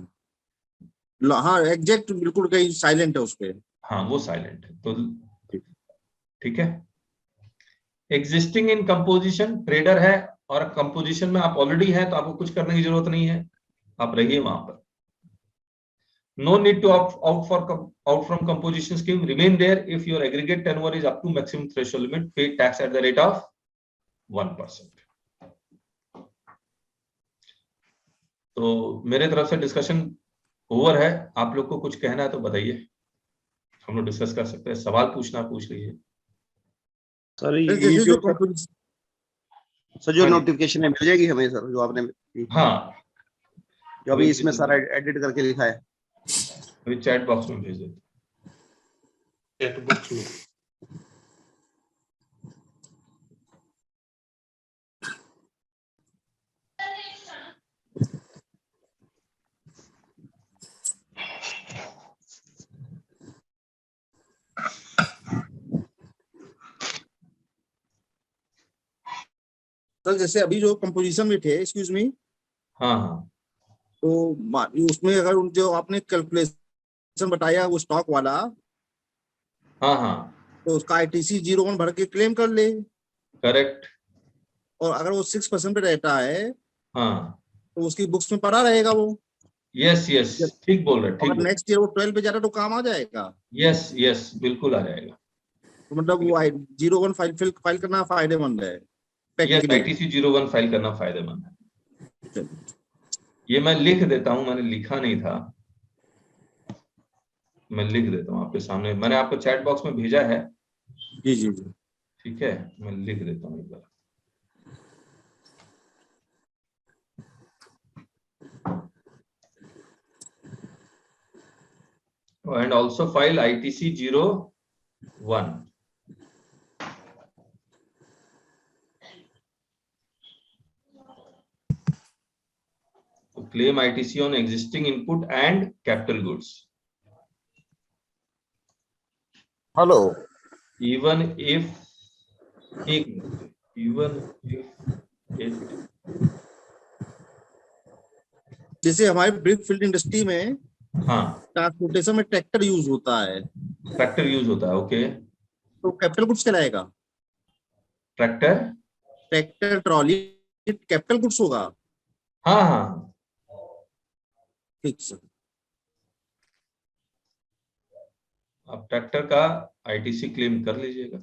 हाँ, एग्जैक्ट बिल्कुल कहीं साइलेंट है उस पे। हाँ, वो साइलेंट है, तो ठीक है। एग्जिस्टिंग इन कंपोजिशन, ट्रेडर है और कंपोजिशन में आप ऑलरेडी है तो आपको कुछ करने की जरूरत नहीं है, आप रहिए वहां पर। No need to out from composition scheme. Remain there if your aggregate turnover is up to maximum threshold limit. Pay tax at the rate of 1%. तो मेरे तरफ से डिस्कशन ओवर है। आप लोग को कुछ कहना है तो बताइए, हम लोग डिस्कस कर सकते हैं। सवाल पूछना पूछ लीजिए। सर जो नोटिफिकेशन है मिल जाएगी हमें सर, जो आपने, हाँ जो अभी इसमें सारा एडिट करके लिखा है, अभी चैट बॉक्स में भेज देते। चैट बॉक्स में सर जैसे अभी जो कंपोजिशन में थे, एक्सक्यूज मी, हाँ हाँ, तो उसमें अगर जो आपने कैलकुलेशन बताया वो स्टॉक वाला, हाँ हाँ, तो उसका ITC 01 भर के क्लेम कर ले। करेक्ट। और अगर वो 6% पे रहता है, हाँ, तो उसकी बुक्स में पड़ा रहेगा वो। यस यस, ठीक बोल रहे, ठीक। अगर नेक्स्ट ईयर वो 12 पे जा रहा है तो काम आ जाएगा। यस यस, बिल्कुल आ जाएगा। तो मतलब वो 01 फाइल करना फायदेमंद है। यस, ITC 01 फाइल करना फायदेमंद है। ये मैं लिख देता हूं, मैंने लिखा नहीं था, मैं लिख देता हूं आपके सामने। मैंने आपको चैट बॉक्स में भेजा है। जी जी जी, ठीक है, मैं लिख देता हूं एक बार। And also file ITC 01. Claim ITC on existing input and capital goods. Hello. Even if जैसे हमारे ब्रिक फील्ड इंडस्ट्री में, हाँ, ट्रांसपोर्टेशन में ट्रैक्टर यूज होता है। ट्रैक्टर यूज होता है, ओके। तो कैपिटल गुड्स कहलाएगा। ट्रैक्टर ट्रॉली कैपिटल गुड्स होगा। हाँ हाँ, ठीक सर। आप ट्रैक्टर का ITC क्लेम कर लीजिएगा।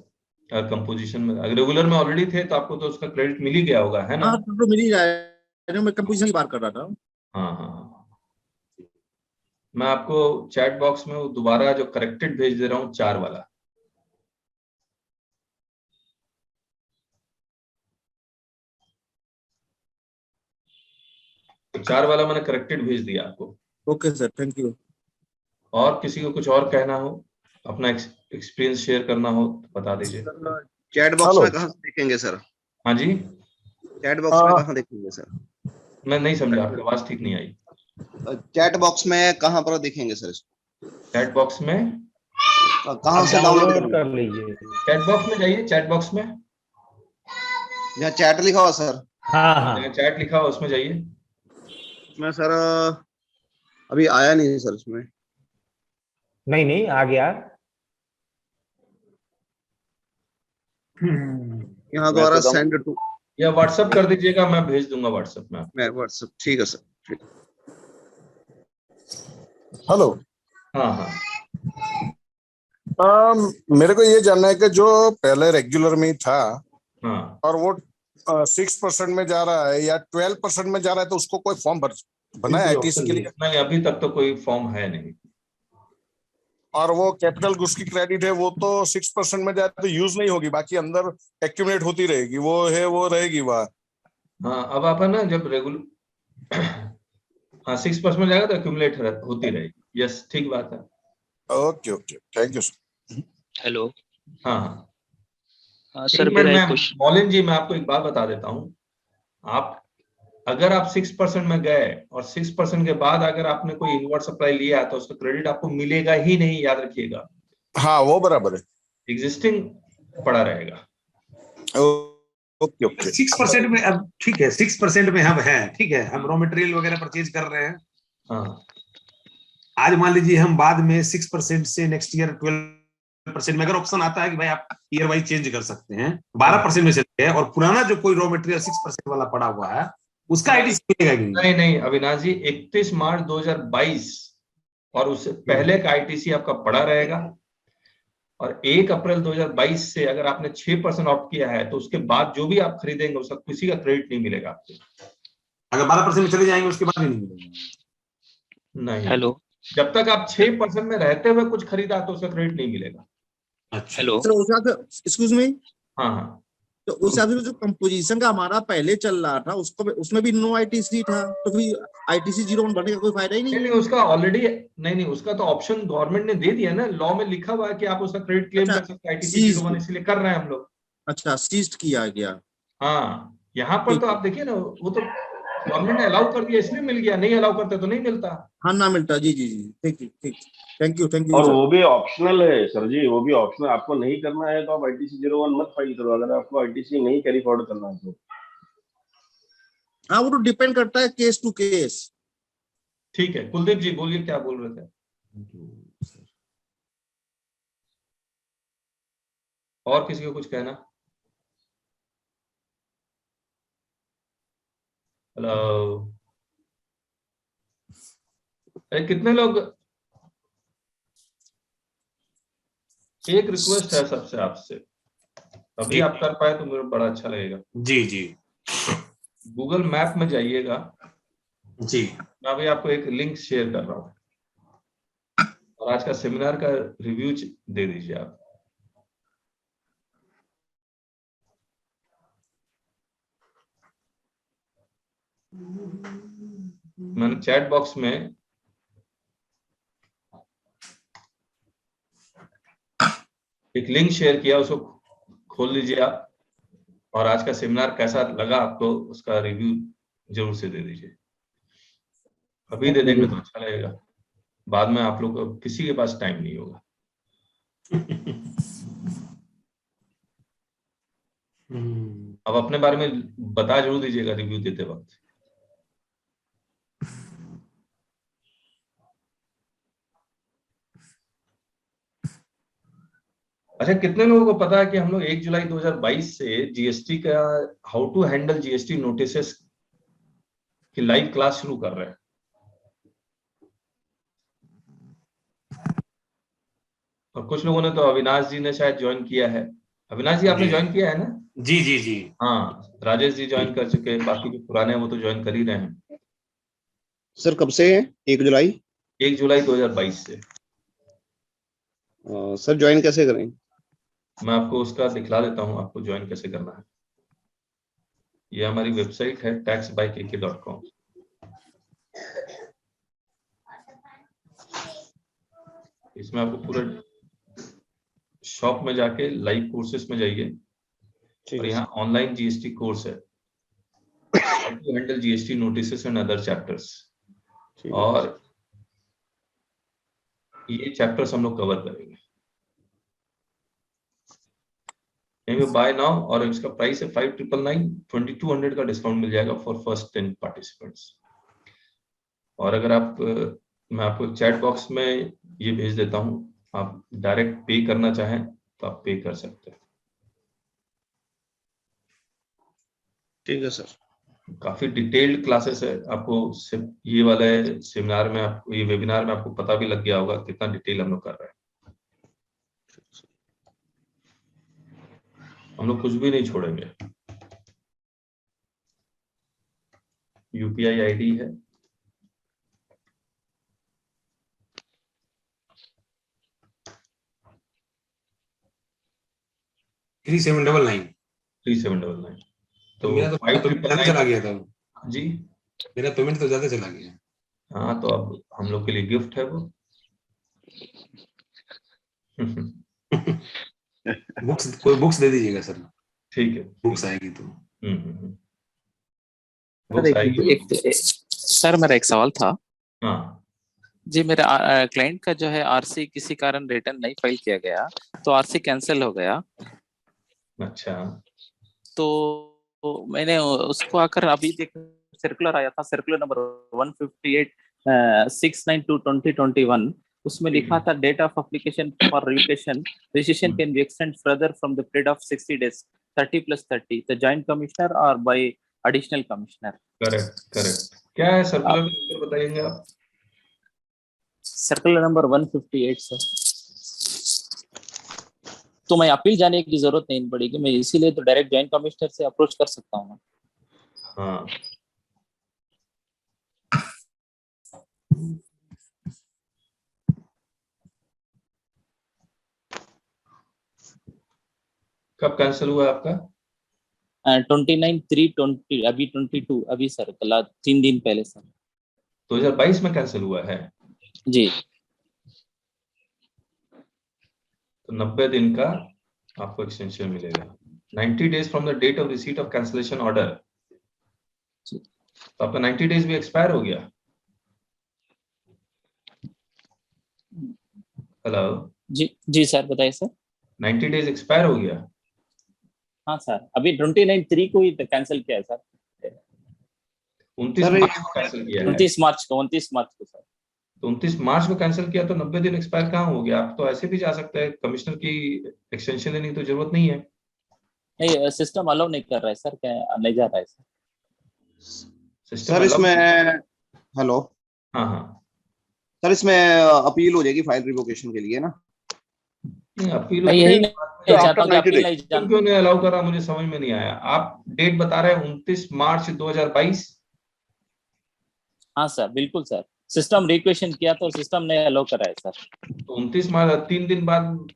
अगर कंपोजिशन में, अगर रेगुलर में ऑलरेडी थे तो आपको तो उसका क्रेडिट मिल ही गया होगा, है ना? हाँ, तो मिल ही रहा है। मैं कंपोजिशन की बात कर रहा था। हाँ हाँ, मैं आपको चैट बॉक्स में वो दोबारा जो करेक्टेड भेज दे रहा हूँ, 4 वाला। तो 4 वाला मैंने करेक्टेड भेज दिया आपको। Okay sir, thank you. और किसी को कुछ और कहना हो, अपना एक्सपीरियंस शेयर करना हो तो बता दीजिए। चैट बॉक्स में कहाँ देखेंगे सर? हाँ जी, चैट बॉक्स में कहाँ देखेंगे सर? मैं नहीं समझा, आपकी आवाज ठीक नहीं आई। चैट बॉक्स में कहाँ पर देखेंगे सर? चैट बॉक्स में कहाँ से डाउनलोड कर लीजिए? चैट बॉक्स में जाइए, चैट बॉक्स में जहाँ चैट लिखा हुआ सर। हाँ हाँ, जहाँ चैट लिखा हुआ उसमें जाइए। इसमें सर अभी आया नहीं सर इसमें। नहीं आ गया। यहाँ द्वारा सेंड टू, या व्हाट्सएप कर दीजिएगा, मैं भेज दूंगा व्हाट्सएप में। मैं व्हाट्सएप, ठीक है सर, ठीक। हेलो। हाँ हाँ, मेरे को ये जानना है कि जो पहले रेगुलर में था, हाँ, और वो 6% में जा रहा है या 12% में जा रहा है, तो उसको कोई फॉर्म बनाया ITC के लिए? नहीं, अभी तक तो कोई फॉर्म है नहीं। और वो कैपिटल गुड्स की क्रेडिट है, वो तो 6% में जाए तो यूज नहीं होगी, बाकी अंदर एक्यूमुलेट होती रहेगी, वो है वो रहेगी वहाँ। हाँ, अब आप है ना, जब रेगुलर हाँ 6% में जाएगा तो एक्यूमुलेट होती रहेगी। यस, ठीक बात है। Okay okay, thank you sir. Hello. हाँ हाँ सर, मेरा एक क्वेश्चन। मौलिन जी, मैं आपको एक बात बता देता हूँ। आप अगर आप 6% में गए और 6% के बाद अगर आपने कोई इनवर्ट सप्लाई लिया तो उसका क्रेडिट आपको मिलेगा ही नहीं, याद रखिएगा। हाँ, वो बराबर है, एग्जिस्टिंग पड़ा रहेगा। Okay okay. 6% में, अब ठीक है, 6% में हम हैं, ठीक है, हम रॉ मटेरियल वगैरह परचेज कर रहे हैं। हाँ, आज मान लीजिए हम बाद में 6% से नेक्स्ट ईयर 12% में अगर ऑप्शन आता है कि भाई आप ईयर वाइज चेंज कर सकते हैं, 12% में चलते हैं, और पुराना जो कोई रॉ मटेरियल 6% वाला पड़ा हुआ है उसका आईटीसी मिलेगा कि नहीं? नहीं अविनाश जी, 31 मार्च 2022 और उससे पहले का आईटीसी आपका पड़ा रहेगा, और 1 अप्रैल 2022 से अगर आपने 6% ऑप्ट किया है तो उसके बाद जो भी आप खरीदेंगे उसका किसी का क्रेडिट नहीं मिलेगा आपको। अगर 12% में चले जाएंगे उसके बाद भी नहीं मिलेगा? नहीं। हेलो, जब तक आप 6% में रहते हुए कुछ खरीदा तो उसका क्रेडिट नहीं मिलेगा। अच्छा। हेलो सर एक्सक्यूज मी, हाँ तो उस हिसाब से जो कंपोजिशन का हमारा पहले चल रहा था उसको उसमें भी नो आईटीसी था, तो फिर आईटीसी 01 बढ़ने का कोई फायदा ही नहीं। नहीं उसका ऑलरेडी नहीं उसका तो ऑप्शन गवर्नमेंट ने दे दिया ना, लॉ में लिखा हुआ है कि आप उसका क्रेडिट क्लेम कर सकते हैं। आईटीसी 01 इसलिए कर रहे हैं हम लोग। अच्छा, सीज्ड किया गया। हाँ, यहाँ पर तो आप देखिए ना, वो तो गवर्नमेंट ने अलाउ कर दिया इसलिए मिल गया, नहीं अलाउ करते तो नहीं मिलता। हाँ, ना मिलता। जी जी जी, ठीक, थैंक यू। और वो भी ऑप्शनल है सर जी, वो भी ऑप्शनल। आपको नहीं करना है तो आप आईटीसी 01 मत फाइल करो, अगर आपको आईटीसी नहीं कैरी फॉरवर्ड करना है तो। हाँ, वो तो डिपेंड करता है केस टू केस। ठीक है, कुलदीप जी बोलिए, क्या बोल रहे थे? और किसी को कुछ कहना? हेलो, अरे कितने लोग? एक रिक्वेस्ट है सबसे, आपसे अभी आप कर पाए तो मुझे बड़ा अच्छा लगेगा। जी गूगल मैप में जाइएगा जी। मैं अभी आपको एक लिंक शेयर कर रहा हूँ, और आज का सेमिनार का रिव्यू दे दीजिए आप। मैंने चैट बॉक्स में एक लिंक शेयर किया, उसको खोल लीजिए आप, और आज का सेमिनार कैसा लगा आपको उसका रिव्यू जरूर से दे दीजिए। अभी दे देंगे तो अच्छा लगेगा, बाद में आप लोग को किसी के पास टाइम नहीं होगा। अब अपने बारे में बता जरूर दीजिएगा रिव्यू देते वक्त। अच्छा, कितने लोगों को पता है कि हम लोग 1 जुलाई 2022 से जीएसटी का how to handle GST notices की लाइव क्लास शुरू कर रहे हैं? और कुछ लोगों ने तो, अविनाश जी ने शायद ज्वाइन किया है। अविनाश जी आपने ज्वाइन किया है ना? जी। हाँ, राजेश जी ज्वाइन कर चुके हैं, बाकी जो पुराने हैं वो तो ज्वाइन कर ही रहे हैं। सर कब से है? 1 जुलाई? 1 जुलाई 2022 से। सर ज्वाइन कैसे करें? मैं आपको उसका दिखला देता हूँ, आपको ज्वाइन कैसे करना है। ये हमारी वेबसाइट है taxbykk.com। इसमें आपको पूरा शॉप में जाके लाइव कोर्सेस में जाइए, और यहाँ ऑनलाइन जीएसटी कोर्स है, how to handle GST notices and other chapters, और ये चैप्टर्स हम लोग कवर करेंगे। बाय नाउ, और इसका प्राइस है 5999, 2200 का डिस्काउंट मिल जाएगा फॉर फर्स्ट 10 पार्टिसिपेंट्स। और अगर आप, मैं आपको चैट बॉक्स में ये भेज देता हूँ, आप डायरेक्ट पे करना चाहें तो आप पे कर सकते हैं। ठीक है सर। काफी डिटेल्ड क्लासेस है, आपको ये वाले सेमिनार में, आपको ये वेबिनार में आपको पता भी लग गया होगा कितना डिटेल हम लोग कर रहे हैं। हम लोग कुछ भी नहीं छोड़ेंगे। यूपीआई आईडी है, थ्री सेवन डबल नाइन। तो मेरा तो 599 चला गया था जी। मेरा पेमेंट तो ज्यादा चला गया। हाँ, तो अब हम लोग के लिए गिफ्ट है वो। कोई बुक्स दे दीजिएगा सर। ठीक है, बुक्स आएगी तो। बुक्स आएगी। सर मेरा एक सवाल था। हाँ जी, मेरा क्लाइंट का जो है आरसी किसी कारण रिटर्न नहीं फाइल किया गया, तो आरसी कैंसिल हो गया। अच्छा, तो मैंने उसको आकर अभी देख, सर्कुलर आया था, सर्कुलर नंबर 158 692/2021, उसमें लिखा था date of application for relocation registration can be extended further from the period of 60 days 30 plus 30 the joint commissioner or by additional commissioner. Correct. क्या है सर्कुलर नंबर बताइएगा आप? Circular number 158 sir. तो मैं appeal जाने की जरूरत नहीं पड़ेगी, मैं इसीलिए तो डायरेक्ट जॉइंट कमिश्नर से अप्रोच कर सकता हूँ। हाँ कब कैंसिल हुआ आपका? 29/3/20 अभी 22 अभी सर, कल 3 दिन पहले सर। 2022 में कैंसिल हुआ है जी। तो 90 दिन का आपको एक्सटेंशन मिलेगा। 90 days from the date of receipt of cancellation order. तो आपका 90 डेज भी एक्सपायर हो गया। हेलो जी सर बताइए सर। 90 डेज एक्सपायर हो गया। हाँ सर, अभी 29/3 को ही कैंसिल किया है सर। 29 मार्च को कैंसिल किया है। 29 मार्च को सर। तो 29 मार्च को कैंसिल किया तो 90 दिन एक्सपायर कहाँ हो गया? आप तो ऐसे भी जा सकते हैं, कमिश्नर की एक्सटेंशन लेने की तो जरूरत नहीं है। नहीं, सिस्टम अलाउ नहीं कर रहा है सर, क्या नहीं जा रहा है सर। सर इसमें हेलो हाँ सर इसमें अपील हो जाएगी फाइल रिवोकेशन के लिए ना? अपील चाहता हूं कि अपील नहीं क्यों नहीं अलाउ कर रहा, मुझे समझ में नहीं आया। आप डेट बता रहे हैं 29 मार्च 2022। हाँ सर बिल्कुल सर, सिस्टम रिक्वेशन किया तो सिस्टम ने अलाउ करा है सर। तो 29 मार्च 3 दिन बाद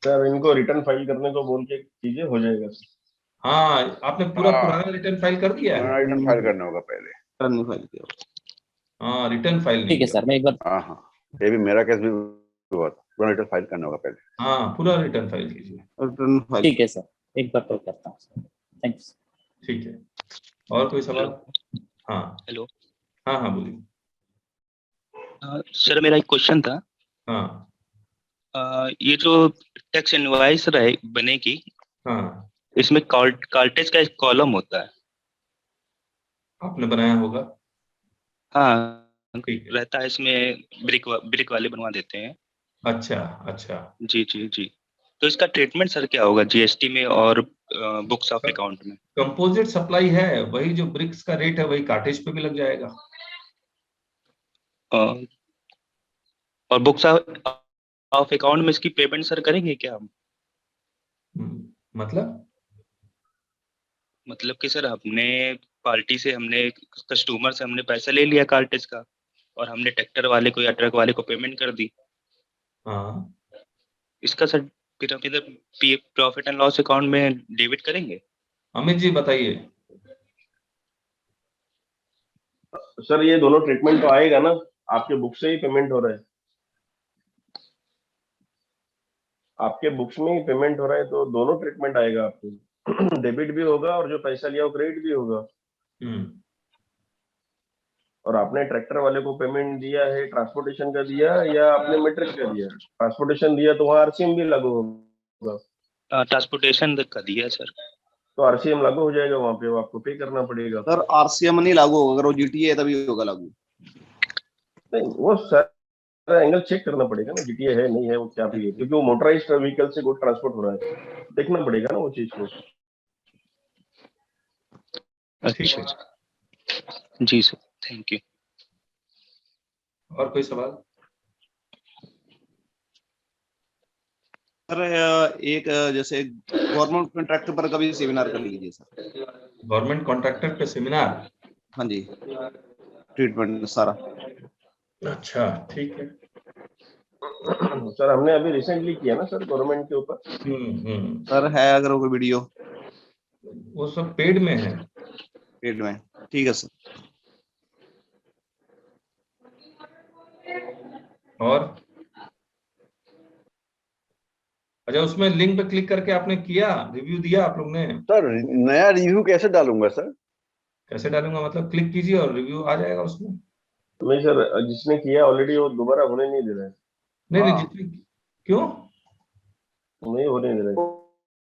सर इनको रिटर्न फाइल करने को बोल के कीजिए, हो जाएगा। हाँ आपने पूरा पुराना रिटर्न फाइल कर दिया है? रिटर्न फाइल करना होगा पहले। रिटर्न फाइल किया। हाँ रिटर्न फाइल ठीक है सर, मैं एक बार हाँ ये भी मेरा केस भी हुआ था, पूरा रिटर्न फाइल करना होगा पहले। हाँ पूरा रिटर्न फाइल कीजिए। रिटर्न फाइल ठीक है सर, एक बार तो करता हूँ सर। थैंक्स। ठीक है, और कोई सवाल? हाँ हेलो। हाँ बोलिए। सर मेरा एक क्वेश्चन था। हाँ ये जो टैक्स इनवॉइस बनेगी, हाँ इसमें कार्टेज का एक कॉलम होता है। आपने बनाया होगा। हाँ रहता है, इसमें ब्रिक वाले बनवा देते हैं। अच्छा जी। तो इसका ट्रीटमेंट सर क्या होगा जीएसटी में और बुक्स ऑफ अकाउंट में? कंपोजिट सप्लाई है, वही जो ब्रिक्स का रेट है वही कार्टेज पे भी लग जाएगा। और बुक्स ऑफ अकाउंट में इसकी पेमेंट सर करेंगे क्या हम? मतलब कि सर हमने पार्टी से, हमने कस्टमर से हमने पैसा ले लिया कार्टेज का, और हमने ट्रैक्टर वाले को या ट्रक वाले को पेमेंट कर दी। हाँ इसका सर फिर हम इधर प्रॉफिट एंड लॉस अकाउंट में डेबिट करेंगे? अमित जी बताइए। सर ये दोनों ट्रीटमेंट तो आएगा ना, आपके बुक से ही पेमेंट हो रहा है, आपके बुक्स में ही पेमेंट हो रहा है, तो दोनों ट्रीटमेंट आएगा आपको। डेबिट भी होगा और जो पैसा लिया वो क्रेडिट भी होगा। और आपने ट्रैक्टर वाले को पेमेंट दिया है ट्रांसपोर्टेशन का दिया या आपने मीट्रिक का दिया? ट्रांसपोर्टेशन दिया तो वहाँ आरसीएम भी लागू होगा। ट्रांसपोर्टेशन का दिया सर, तो आरसीएम लागू हो जाएगा वहाँ पे, वो आपको पे करना पड़ेगा। सर आरसीएम नहीं लागू होगा, अगर वो जीटीए है तभी होगा लागू। नहीं वो सर एंगल चेक करना पड़ेगा ना, जीटीए है नहीं है वो क्या भी है, क्योंकि वो मोटराइज्ड व्हीकल से गुड ट्रांसपोर्ट हो रहा है, देखना पड़ेगा ना वो चीज को। अच्छा जी सर, थैंक यू। और कोई सवाल? सर एक जैसे गवर्नमेंट कॉन्ट्रैक्टर पर कभी सेमिनार कर लीजिए सर। गवर्नमेंट कॉन्ट्रैक्टर पे सेमिनार? हाँ जी, ट्रीटमेंट सारा। अच्छा ठीक है सर, हमने अभी रिसेंटली किया ना सर गवर्नमेंट के ऊपर। सर है अगर वो वीडियो, वो सब पेड में है। पेड में, ठीक है सर। और अच्छा, उसमें लिंक पे क्लिक करके आपने किया, रिव्यू दिया आप लोग ने? सर नया रिव्यू कैसे डालूंगा सर? कैसे डालूंगा मतलब क्लिक कीजिए और रिव्यू आ जाएगा उसमें। नहीं सर, जिसने किया ऑलरेडी वो दोबारा होने नहीं दे रहा है। नहीं जिसने, क्यों नहीं होने दे रहा है?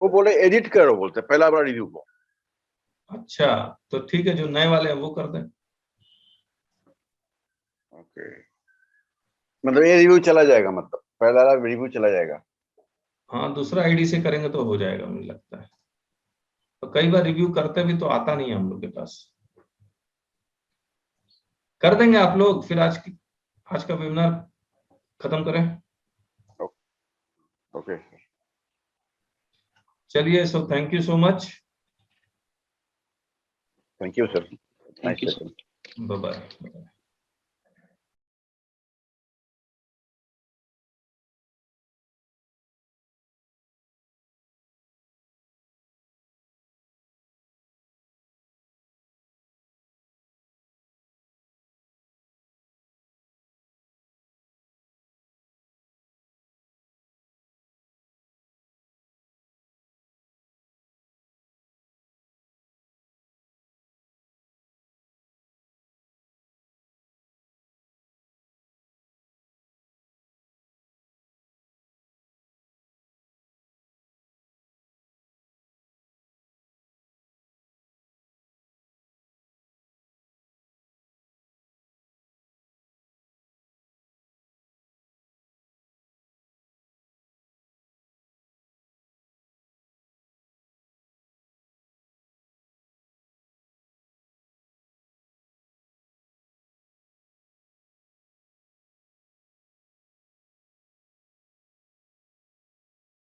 वो बोले एडिट करो, बोलते पहला बार रिव्यू को। अच्छा तो ठीक है, जो नए वाले हैं वो कर दें। ओके मतलब ये रिव्यू चला जाएगा, मतलब पहला वाला रिव्यू चला जाएगा। हाँ, दूसरा आईडी से करेंगे तो हो जाएगा मुझे लगता है। तो कई बार रिव्यू करते भी तो आता नहीं है हम लोग के पास। कर देंगे आप लोग, फिर आज का वेबिनार खत्म करें। ओके चलिए, so thank you so much. Thank you sir. Thank you sir. Bye bye.